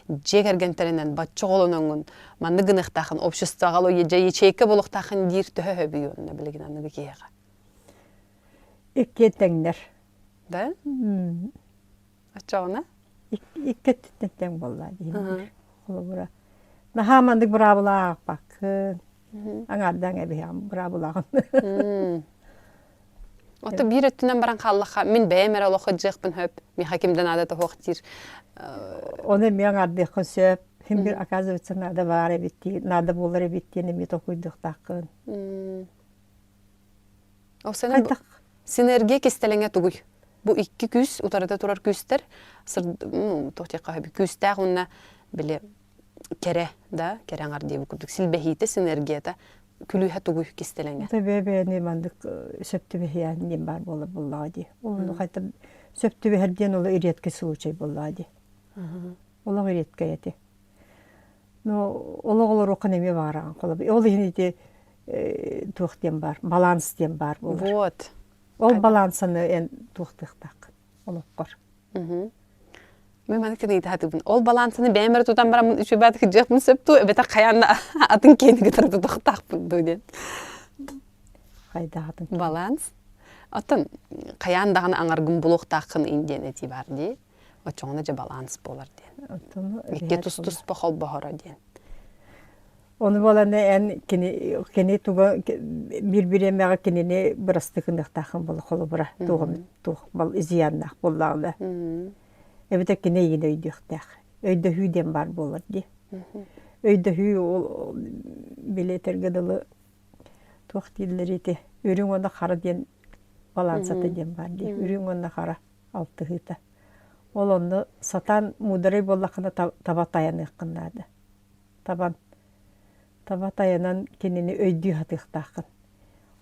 A: жегергентеринен баччоголонуң манны гыныктахын обществогало ячейка болуктахын дир төһөбү онна билген аныгы киега
B: Икке теңнер.
A: да ачауна
B: Икке тең болла ди. Холобура. Наха мандык брабыла бак. Аңардан эбиям брабылагын.
A: Ото бир өттүнөн баран каллаха мен бәймер олохо жыкпын хөп ми хакимден адата хоктир
B: Оны мен ардык сөп. Hem bir оказывается надо var битти, надо булар биттени ми токуйдук такын.
A: О сенен синергия кестелеңе тугуй. Бу икки күз утарда турар күзтер сыр тохтяка хаби күзтә гынна биле кере да кереңар дип күдүк силбехите синергията күлүһә тугуй кестелеңе.
B: Табе не мандык сөптү бехиян не бар болуп буллади. Onu кайтып сөптү бехерден ол иретке случай буллади. Олог иретке эти. Но ологолор окунеме баран калып. Ол ини тухтем бар, баланс тем бар булар.
A: Вот.
B: Ол балансыны эн тухтыктак. Олоккор.
A: Мен мандык тени татыбын. Ол балансыны бәймер тутан барам үчү бат кыжыкмын сөптү бета каянда атын кени гытыр тутактакпын деден.
B: Кайда атын.
A: Баланс. Атын каяндагын аңаргын булуктакын инден эти бар ди. Очоңна же баланс болар ден. Икке тус бахал бахара ден.
B: Onu balana en kini tuga bir-biremeğe kinini bırastıkındaktakın bolu kolu bıra tuğum bal iziyannak bollağında. Evet kini yine öydüktak. Öyde hüden var bolar di. Öyde hü bileter gıdalı tuğ dilleri iti. Ürün onda kara diyen balansatı diyen var di. Ürün onda kara altı hıta. Ol onu satan mudarı bollakında tabatayanı kınladı. Tabatayынан кинини өйдү хатыктакын.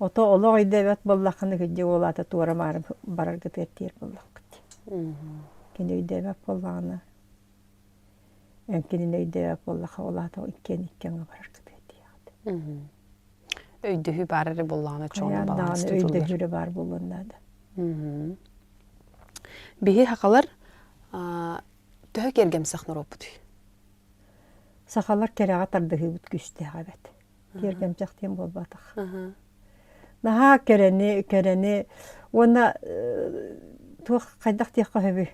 B: Ото олог идебет боллакыны кыжы олата туара марым барарга тертер боллак. Кини өйдебет боллагына. Кинини өйдебет боллака олата иккен барарга тертер.
A: Өйдү барары боллагына чоң баланс
B: tutulur. Өйдү хүрү бар болгондады.
A: Бихи хакалар төхө кергем сахнар опут.
B: Сахалар керега тардыгы бут күстэ габет. Кергем жактен болбатык. Наха керени она тух кайдак текка хеби.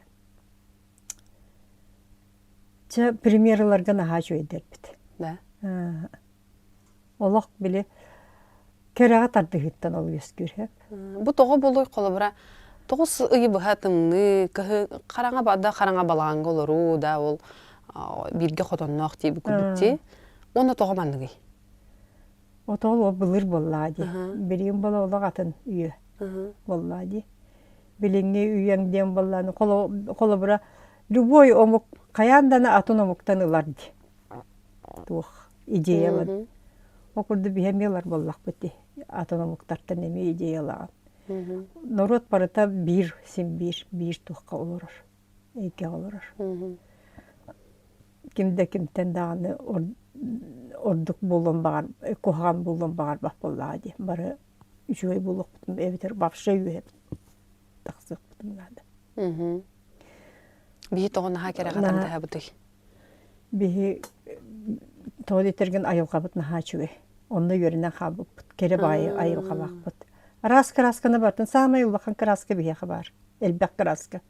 B: Че премьераларга наха жойдербит.
A: Да.
B: Олох биле керага тардыгыттан ол өскүрһеп.
A: Бу тоҕо болой холобура тоҕус ыйы быһа тымны караңа бада караңа балааңга олору да ол бирге хотонноох тиби күбүкти. Оны тоҕо манныгый.
B: Отол о былыр боллаади. Билим бола олох атын үйө боллаади. Билинге үйөң дем боллааны холобура любой омук каяндана атын омуктан ыларди. Туох идеялар. Окурду бихемелар боллак бити. Атын омуктартан эми идеялаган. Народ барыта бир тухка олорор. Эйке олорор. Кимде кимтен даганы ордук болон багар, кохан болон багар бак боллаади. Бары үчөй болук бутун эбитер бапша үйөп. Таксык бутун нада.
A: Бии тоҕо наһаа керэҕатан таһа бутуй.
B: Бихи тоодетерген айылгабыт наһаа чүгэй. Онда йөрүнен хабыт. Кере бай айылгабакпыт. Красканы бартын самай улахан краска бихи бар. Элбек краска.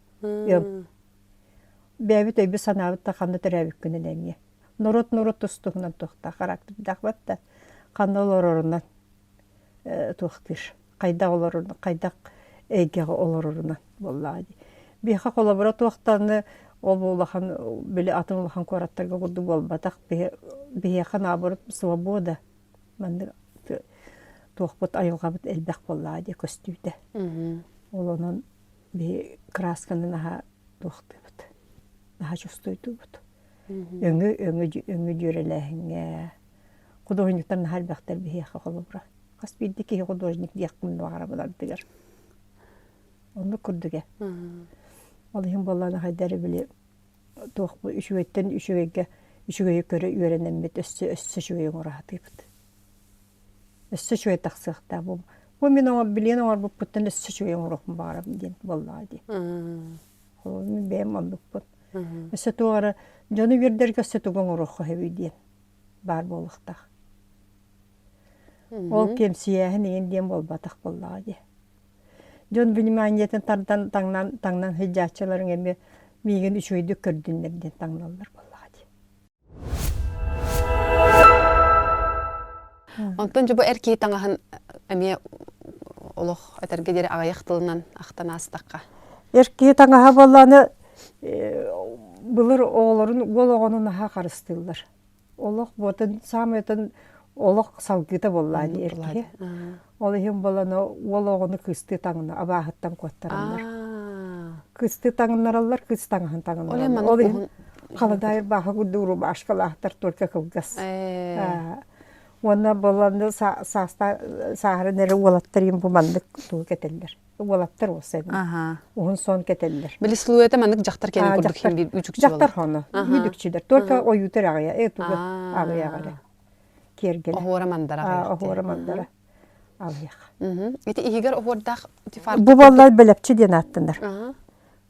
B: Бәбит өйбі санабытта қанды түрәбік күнін әмге. Нұрот тұстығынан тұқта қарақты бидақбатта қанды оларынан тұқтыр. Қайдақ оларынан, қайдақ әйгеғі оларынан болады. Бейқа қолабыра тұқтаны ол болақан, білі атын олақан қораттарға құрды болбатақ бейқан абырып свобода. Мәнді тұқпыт айылғабыт әлбәқ болады көстүйді. Олының бей красканы наға тұқты бұд. Наға чувствуйды бұд. Өңі жүреләңе. Художниктар наға әлбәқтер бейқа қолабыра. Қас білді ки художник дейқпін бағара бұлардығыр. Оны күрдіге. Олығын боланы қайдары білі тұқпы үшігеттен үшігеге көрі үйренен бет өссі шүйең ұрағаты бұд. Өссі шүйе тақсықта бұл. Бұл мен оңар білен оңар бұл бұттан өссі шүйең ұрақын бағарам ден болады. Ол мен бәйім алдық бұд. Өссі туғары жоны бердерге өссі туғын ұрақы әбей ден бар болықтақ. Ол кемсияхын ең ден болбатақ болады. Жон вниманиетін таңнан хиджатчыларын әме мейген үшөйді көрдінлерден таңналар болады.
A: Онтон жобо эркей таңаһын эме олох этерге дере агаяктылынан актан астакка.
B: Эркей таңаһа болланы былыр оолорун гологонун аха карыстылар. Олох ботун самытын олох салгыта болланы эркей. Олохин боланы гологону кысты таңына абахыттан коттарандар. Кысты таңынаралар, кыс таңаһын таңынаралар. Олохин каладайыр баха гудуру башкалахтар только кылгас. Онна боланды сахары нәре олаттарым бұмандық туы кетелдер. Олаттар осы әбін. Оғын сон кетелдер.
A: Білі силуэті мәндік жақтар кені көрдік хем бір үчікчі болар?
B: Жақтар хоны, үдікчідер. Только ойутыр ағыя, туғы ағыя ғара. Кергелі.
A: Оғуара мандара ғайықты.
B: Оғуара мандара ағыяқ.
A: Еті игер оғуардақ тифар?
B: Бұ болай бәлепчі ден аттындар.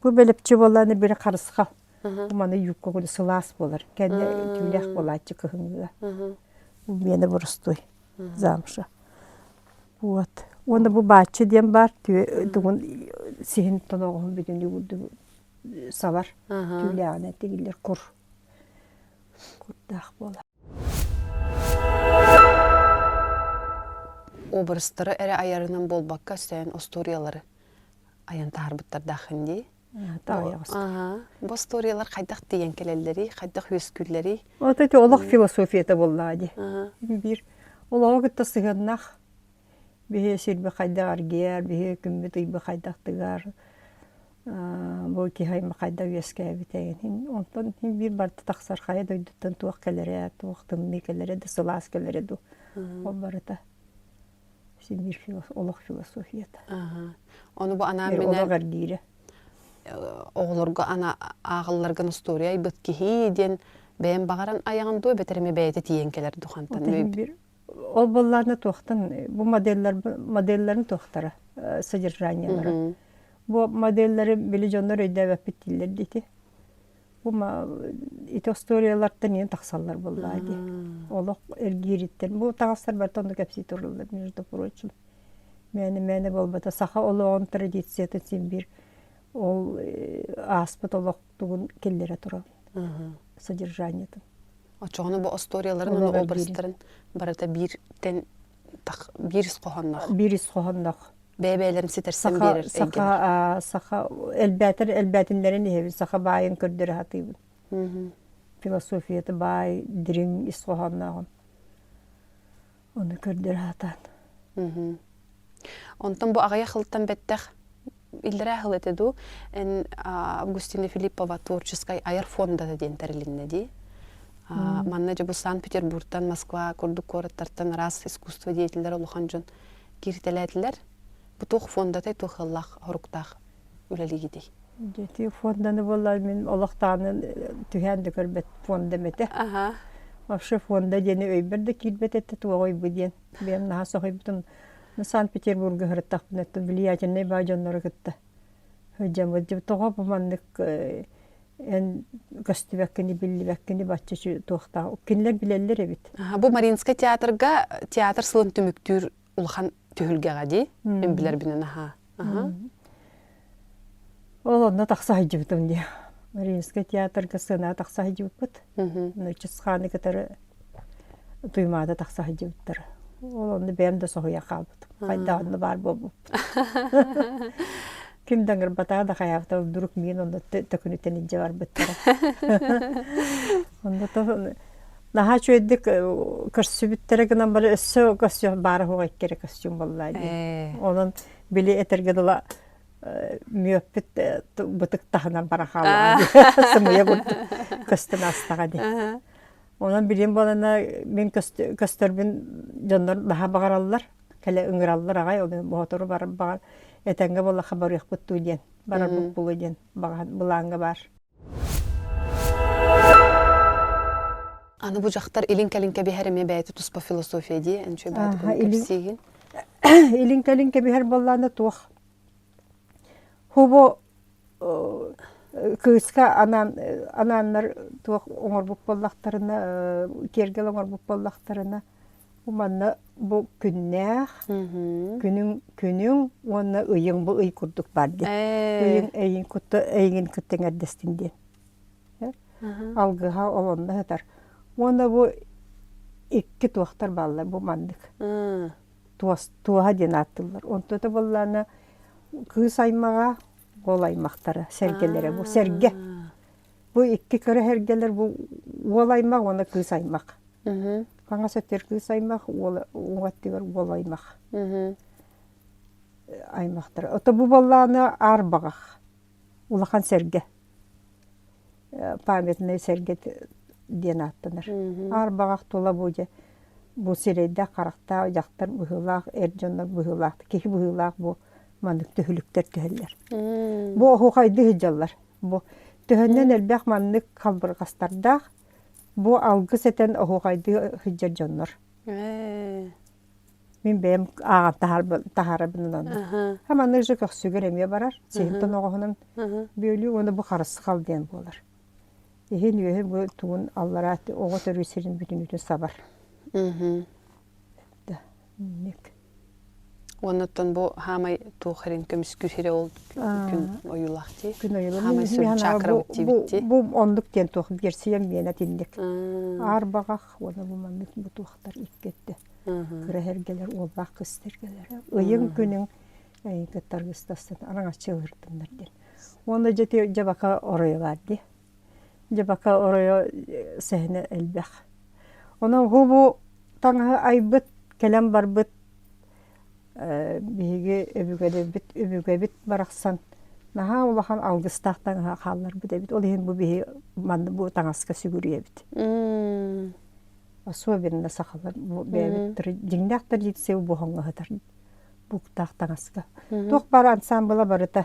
B: Бұ бәлепчі боланы бірі қарысқал. Бұманы юққа құды сылас болар. Кәне тюлях болайчы кығыңға. Мені бұрыстой замша. Вот. Оны бұл бачы дем бар. Дүгін сен тоноғын бүйден үйді салар. Тюлягын әтегілер құр. Құрдақ болар.
A: Обырыстыры әрі айарынан болбаққа сөйін осториялары аян тағырбыттар дақын дей? Бұл сториялар қайдақ деген келелері, қайдақ өскүрлері?
B: Отыты олық философията болады. Bir olağı gıtta sığınaq. Bihe sirbi qaydaq argiyar, bihe kümmü tıybi qaydaq tıgar. Bu ki hayma qaydaq üyeskaya bitəyin. Ondan bir barda taqsar qaya döydütten tuaq kelere, tuaq tımmi kelere, de sılas kelere du. O barda. Bir olaq filosofiyata.
A: Onu bu ana
B: bir
A: mene...
B: olaq argiyri.
A: Oğulurga ana ağıllargan istoriya bitkihi den beğen bağıran ayağın doy beterime bəyete tiyen keler duxantan.
B: O bollarını toxtan, bu modellerini toxtara, sodержаниялары. Bu modelleri bilijonlar öyle ve bittiler dedi. Bu ite istoriyalardan yeni taqsallar bollaydı. Olaq ergiritten. Bu taqsar bartonda kapsi turullar между прочим. Məni bolbata saxa olağın tradisiyatı sin bir ol aspıt olaq tuğun kellere turan. содержаниятын.
A: Очоғыны бұл историяларын,
B: Олар
A: оны
B: бир.
A: образтарын барыта биріс қоғаннақ.
B: Бирис қоғандақ.
A: Бәйбәйлерін сетерсен берер.
B: Саха элбәтинлерин ебі, саха байын көрдері хатыйбын. Философияты бай, дирин ис қоғандағын. Оны көрдері хатан.
A: Онтан бұл ағая қылыттан бәттәқ илдері қыл етеду, Августина Филиппова творческай айыр фонда да ден тәрілінне де. Манна же бұл Санкт-Петербургтан, Москва, көрдік көріттартан раз искусство деятелері олыған жон киртеләтілер. Бұл тоқ фондатай тоқ қыллақ, ғұрықтақ үлелігі дей.
B: Жеті фонданы болар мен олықтағының түйәнді көрбет фонда мәті. Вообще фонда дені өйбірді келбет етті туағой бұден. Бен наға соғай бұтын Санкт-Петербургы ғырыттақ бұнетті влиятельный бажонлары күтті. Höjjam ödü toğa bumanlık en göstübekkeni billibekkeni bahçeşi toğta. O kinler bileller evet.
A: Bu Marinska teatrga teatr sılın tümüktür ulhan tühülge gadi. Ben biler binen aha.
B: Oğlunda taqsa hıcıbıdım diye. Marinska teatrga sığına taqsa hıcıbıt. Nöçüsxanı kadar duymada taqsa hıcıbıttır. Oğlunda benim de soğuya kalbıdım. Haydağını var bu. Kimden gırbatağı da hayafta duruk min onda tökünüten ince var bittara. Onda da daha çöydük kırsı bittere gınan bari össü kostüm bari hoğa ikkere kostüm vallahi. Onun bili etergedala müöppit bıtık tahınan bara xalı. Sımıya gurdu kostüm astağı di. Onun bilin bolana min kostürbün jonlar daha bağırallar. Kale ıngırallar ağay. Onun boğatoru bağır. Etenge bolla haber yok buttu diyen. Barar bulu diyen. Bulanga var.
A: Anı bu jaqtar ilinke biherime bäyti tuspa filosofiya diye. Ençe bäyti köpsegin.
B: İlinke biher bollanda tuğ. Hubo kıska ananlar tuğ oңor bup bollaqtarına, kergel oңor bup bollaqtarına. Umanna bu künnäh, günün ona ıyın bu ıy kurduk bardı. Iyın kuttu, ıyın kütten erdestinden. Algıha olanda hatar. Ona bu iki tuğtar ballar bu mandık. Tuğha den attılar. Onda da ballarına kığı saymağa olaymaktara, sergelere bu serge. Bu iki kere hergeler bu olaymak, ona kığı saymak. Kanka sötürkü saymak, oğattılar olaymak. Aymaktır. Ota bu ballarına ağır bağaq. Ulağan serge. Pametine serge diyen attılar. Ağır bağaq tola boyca. Bu sireyde qarakta, yaqtar bıhılaq, ercanlar bıhılaq. Kehi bıhılaq bu manlık tühülükler tühüller. Bu oğaydı hıcallar. Bu tühünden elbaq manlık kalbırğastardaq. Bu algı seten oğaydı hıccar canlar. Min benim ağam taharabının onda. Hemen nırcık öksügür emiye barar. Sehimden oğunun böyle onu bu karısı kal diyen bu olur. Ehin yühe bu tuğun Allah'a oğu törüsürün bütün sabar.
A: Ondan bu hamay tuğherin kömüsküsere oldu gün oyulaktı.
B: Gün oyulaktı.
A: Hamay sürü çakra bitti.
B: Bu onluk diyen tuğ gersiyen miyene dindik. Ağır bağaq onu bu manlık bu tuğlar ilk gitti. Kıra hergeler olbaq kıstırgeler. Uyun günün gıttar gıstasın. Arana çığırtınlar diyen. Onda cebaka oraya vardı. Cebaka oraya sehne elbaq. Ona bu tanğı aybıt, kelem barbıt. Bihi öbüge bit baraqsan. Naha olahan algıstaqtan hallar bit. Olihin bu bihi mandı bu tangaska sügürüye bit. Asuwa birinde sakallar. Bu bebittir. Jingdaqtar jitse bu honga hatar. Bu tangaska. Tuq bara ansambla barıta.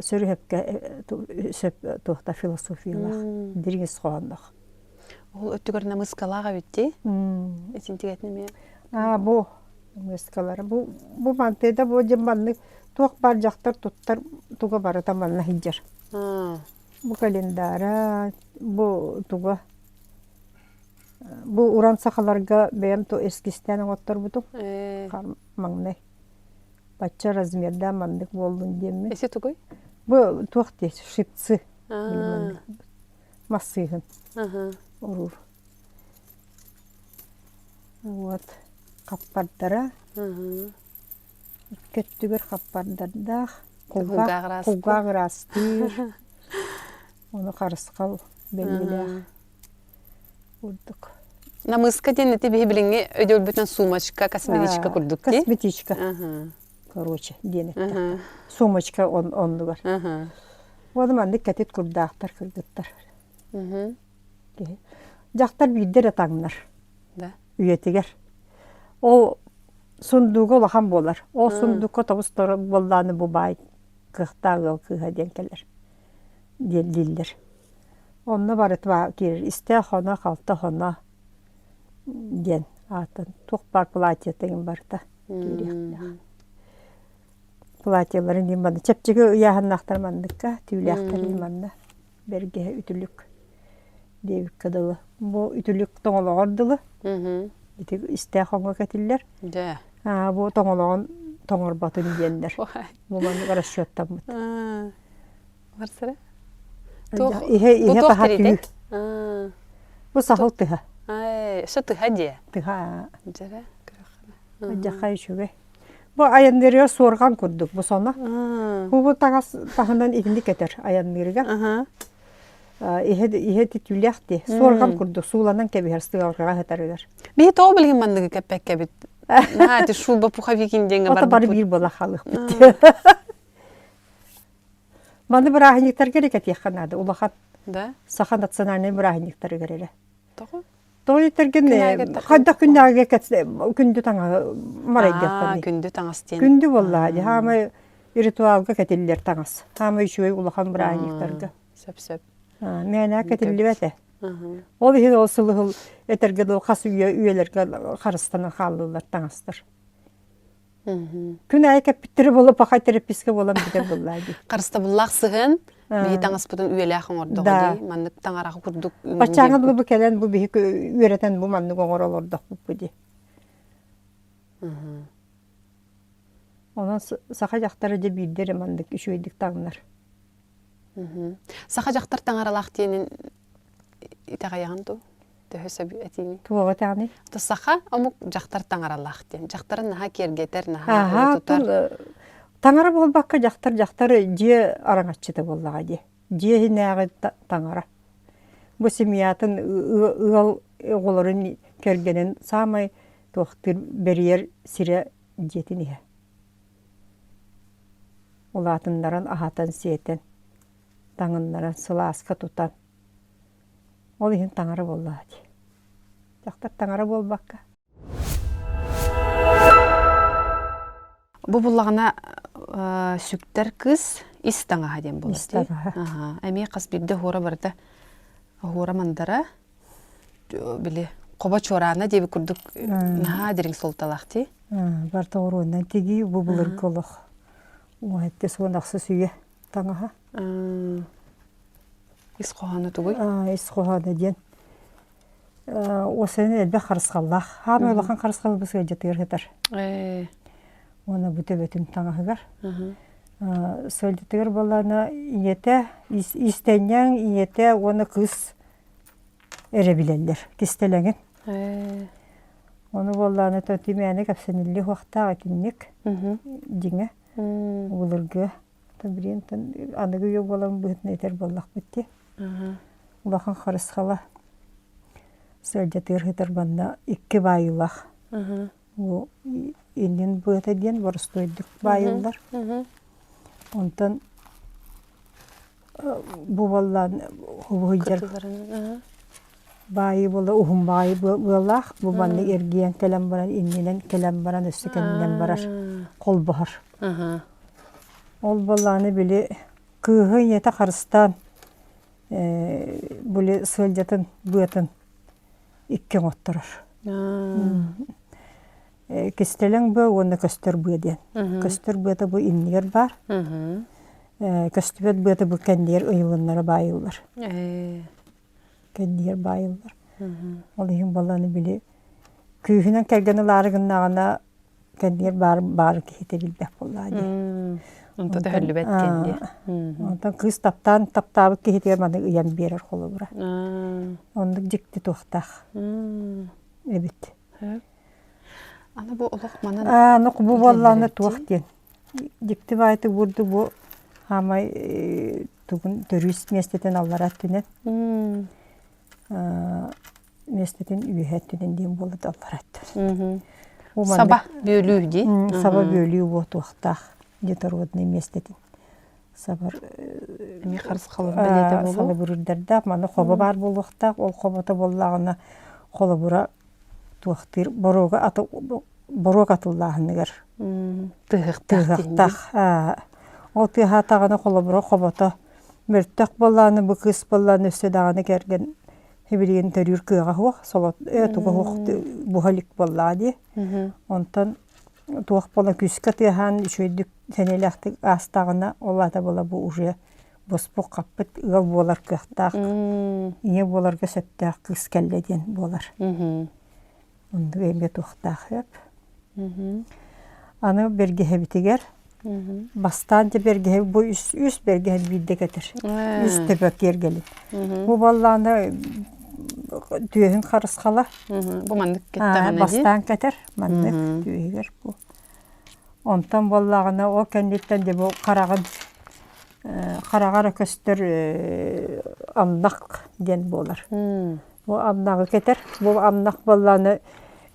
B: Sörü hepke söp tuqta filosofiyalaq. Dirgis qoğandaq.
A: Ol ötügörüne mıskalağa bitti. Esintigetine mi?
B: Bu mıskaları. Bu mantığda bu cimbanlık tuğ bar jaqtar tuttar tuğa barıta manna hiccar. Bu kalendara, bu tuğa. Bu uran sakalarga benim to eskisten ottar butuk. Mangnay. Bacha razmerda mandık boldun diyemi.
A: Esi tuğuy?
B: Bu tuğ diye şipsi. массыгын
A: Ага.
B: урур. Вот. Каппардара.
A: Ага.
B: Көттүгөр каппардарда.
A: Кулгагырасты.
B: Кулгагырасты. Оны карыскал белгиле. Урдук.
A: Намыска ден эти билинге өдөл бүтүн сумочка, косметичка курдук ти.
B: Косметичка.
A: Ага.
B: Короче, денег.
A: Ага.
B: Сумочка онду бар.
A: Ага.
B: Оды манды кәтет курдактар кыргыттар.
A: Мгм.
B: Жактар биддер атаңнар.
A: Да.
B: Үйетигер. Ол сундуга лахан болар. Ол сундукка табыстары болланы бу бай. Кыхтагыл кыха денкелер. Дилдер. Онны барытва кир исте хона халта хона ден атын. Тук бар платье деген барта. Платьеларын диманды. Чепчеге уяханнактар мандыкка, түйляктар манна. Берге ütülük девик кадылы. Бу ütülük тоңологордылы.
A: Мгм.
B: Итек исте хонга кетиллер.
A: Да.
B: Бу тоңологон тоңор батын дендер.
A: Ой.
B: Бу манны расчеттан бут.
A: Барсара?
B: Ihe
A: Бу
B: таха
A: тохтерите?
B: түү. Бу сахыл тыха.
A: Ай, что ты хади?
B: Тыха.
A: Жара.
B: Жахай шуге. Бу аяннерге сорган курдук бу сона. Бу тагас тахандан икинди кетер аяннерге.
A: Ага.
B: Ihe титүләхти. Сорган курдук сууланан кеберстига орга хатарыгар.
A: Би то билген мандыгы кепекке бит. На, ты шуба пуховикин денге
B: Ата
A: бар.
B: бары бир бола халык бит. Маны брахниктар керек этеханады. Улахан
A: Да?
B: сахан национальный брахниктар керере.
A: Тохо?
B: Той терген кайда күннәгә кетсе күндү таңа марайдыктан.
A: Күндү таңастен.
B: Күндү булла. Хамы ритуалга кетиллер таңас. Хамы шуй улахан брахниктарга.
A: Сөп-сөп.
B: Менә кетиллебете.
A: Ага.
B: Ол хил осылы этерге дол хас үелерге харыстан халлылар таңастыр.
A: Мгм.
B: Күн айка биттире болуп ака тераписке болам битер буллады.
A: Карыста буллак сыгын, би таңас бутун үеләхын ордо
B: Да.
A: ди. Мандык таңарак курдук.
B: Бачаңы бу келен бу бихи үйрәтен бу манны гоңоролордо бу.
A: Мгм.
B: Онан саха жактары де биддер мандык үшөйдик таңнар.
A: Мгм. Саха жактар таңаралак тенин итагаян ту. Төһөсөп этини.
B: Туга таны.
A: Та саха амук жактар таңаралак тен. Жактарын наха кергетер, наха
B: Аха,
A: тутар.
B: таңара болбакка жактары же араңаччыты боллага же. Же хинагы таңара. Бу семьятын ыгал оголорун кергенин самай тохтыр берер сире жетине. Улатындаран ахатан сиетен. Таңындаран сыласка тутан. Ол ихин таңара боллады. Жақтар таңара болбакка.
A: Бу буллагына сүктер кыз ис таңаха ден болот.
B: Ис таңаха.
A: Ага. Эми кас бирде хора барда. Хора мандара биле коба чорана деби курдук наха дерин солталакти.
B: Бар тоғыруынан теги бу булыр колох. Уайтте сонақсы сүйе таңаха.
A: Ис коханы тугуй.
B: Ис қоғаны ден. Осыны әлбе қарысқаллақ. Хамы олақан қарысқалы бұсы өжетігер хетар. Оны бүте бөтін таңахығар. Сөлдетігер боланы иете, истеннен иете оны қыз әрі білелдер. Кестелеген. Оны боланы төнтімені кәпсенілі уақытаға кеннек. Деңе. Олырғы. Анығы ек болан бұғытын етер болақ бітті. Улақан қарысқала. Сөлдетігер хетар банда 2 байылақ. Иннен бұғыта ден бұрыстойдық байылдар. Онтан бұ болан ұбығыжар байы болы, ұғым байы болақ. Бұ банды ергиен кәлем баран, инненен кәлем баран, өсі кәлемден барар. Қол бұғыр. Ол боланы білі күйгі еті қарыстан бұлі сөлдетін бұғытын 2 оттырыр. Кестелен бу, оны көстер бұден. Көстер бұды бұ иннер бар. Көстебет бұды бұ кәндер ұйылынлары байылар. Кәндер байылар. Ол ең баланы білі. Күйінен кәлгені ларығынағына кәндер бар кейте білбек болады.
A: Онта да хөллүбэт кенди.
B: Онтан кыз таптабы кихитер маны ыян берер холу бура. Ондук жикти туохтах. Эбит.
A: Аны бу олох манан.
B: Нук бу болланы туохтен. Жикти байты бурду бу хамай тугун төрүс местетен алларат түнет. Местетен үйhet түнен дем болуд алларат.
A: Саба бөлүү ди.
B: Саба бөлүү бу туохтах. Детородный местетен. Сабар
A: Эми харыс калып белете болу.
B: Салы бүрүрдерде маны хоба бар болуктак, ол хобота боллагына холо бура туохтыр борога атыллаһыннар. Тыгыктах. Ол тыгатаганы холо бура хобота мөрттөк болланы бу кыз болланы өсөдаганы керген хибирин төрүр кыга хуак солот туга хуак бухалик боллады. Онтан туох бола күскә тыхан шөйдүк сенеләхтик астагына олата бола бу уже боспук каппыт гал болар кыхтак. Ие боларга сөттәк кыз келледен болар. Онды эме тухтак хеп. Аны берге хебитигер. Бастан же берге бу үс берге бидде кетер. Үс төбөк ергелит. Бу балланы түйен карыскала.
A: Бу мандык кеттаганы ди.
B: Бастан кетер. Мандык түйегер бу. Онтан боллагына о кендиттен де бу карагара көстөр амнак ден болар. Бу амнагы кетер. Бу амнак болланы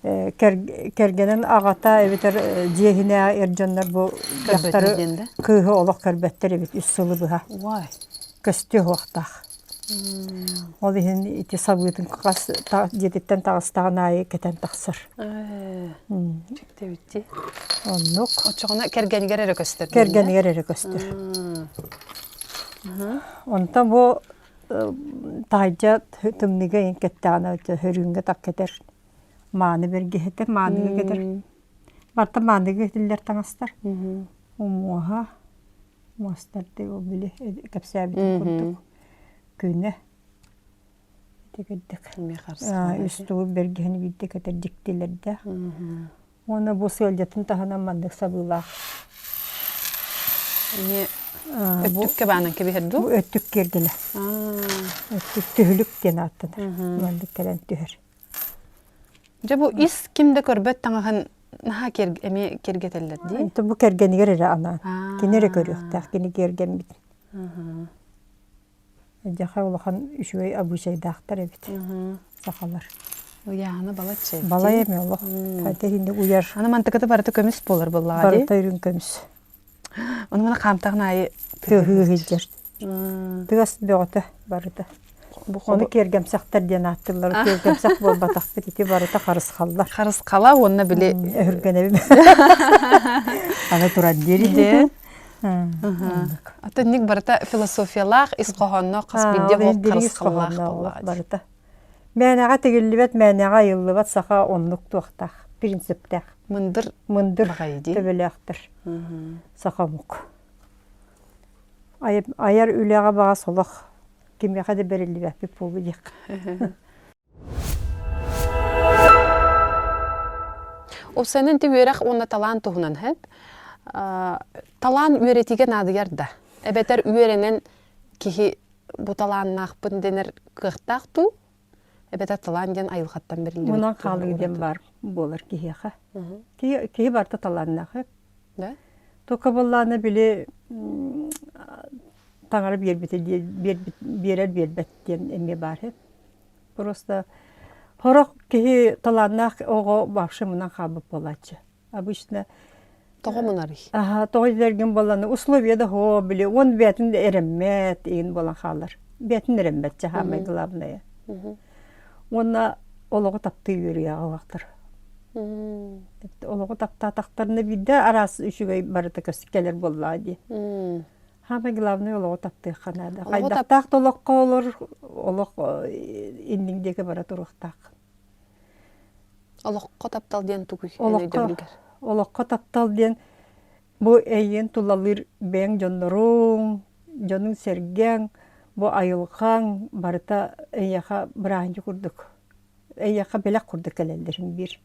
B: кергенен агата эбитер жегине эржоннар бу жактары кыгы олок кербеттер эбит үс сылы быга. Көстө вактах. Ол ихин ити сабытын кас жетиттен тагыстаган айы кетен таксыр.
A: Чектебитти.
B: Оннук.
A: Очогона кергенгер эре көстөр.
B: Кергенгер эре көстөр. Онтан бу тайжа тымныга инкеттана хөрүнгө так кетер. Маны берге хете, маныга кетер. Барта маныга кетилер таңастар. Умуха. Мастарды о биле капсабит курдук. Күнә. Тегеддек. Үстү бергени бидде кетер диктелерде. Оны бу сөлдетін тахана мандык сабыла.
A: Не өттүккө баанан кебиһерду?
B: Бу өттүк кергеле. Өттүк түһүлүк ден аттын. Мандык келен түһөр.
A: Же бу ис кимде көрбөт таңахан наха эми кергетелер ди?
B: Бу кергенигер эре ана. Кинере көрүктак, кини керген бит. Жаха улахан үшөй абушайдактар эбит. Сахалар.
A: Уяны балачы.
B: Бала эме улах. Категинде уяр.
A: Аны мантыкаты барыты көмүс болар буллага ди.
B: Барыта үрүн көмүс.
A: Оны мана камтагын айы
B: тыгыгыжер. Тыгас бөгөтө барыта. Оны кергемсактар ден аттылар. Кергемсак болбатак бити барыта карыс каллар.
A: Карыс кала онна биле
B: өргөнөбү. Аны турат дери.
A: Ата ник барыта философиялах исқохонно касбидде бо карыс каллах
B: барыта. Мәнәгә тегеллебет, мәнәгә йыллыбат саха онлук туактак, принциптак.
A: Мындыр
B: багайди. Төбелектер. Сахамук. Аяр үләгә бага солох. Кимгә хәдә берилбе бик булдык.
A: Осенен тиберәк онна талант тугынан хәп. Талан үеретиген адыярда. Эбетер үеренен кихи бу таланнах бынденер кыхтакту. Эбетер талан ден айылгаттан берилди.
B: Мунан калыгы ден бар болар кихиха. Кихи барта таланнах.
A: Да?
B: Тока болланы биле таңары бербет ден эме бар. Просто хорок кихи таланнах ого бакшы мунан кабып болачы. Обычно
A: Тогомунары.
B: Тоғы берген боланы условияда хо біле, он бәтін эреммет еген болан қалар. Бәтін эреммет жахамай главное. Онна олығы тапты үйері ағылақтыр. Олығы тапты атақтарыны биді арасы үшігей барыта көсіккелер болады. Хамай главное олығы тапты қанады. Қайдақтақ толыққа олыр, олық ендіңдегі бара тұрықтақ.
A: Олыққа таптал ден түгі.
B: Олыққа таптал ден бұ әйен тұлалыр бәң жонларың, жоның сәрген, бұ айылған барыта әйяға бірағынжы күрдік. Әйяға бәлек күрдік әлелерін бір.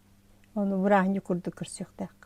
B: Оны бірағынжы күрдік көрсектақ.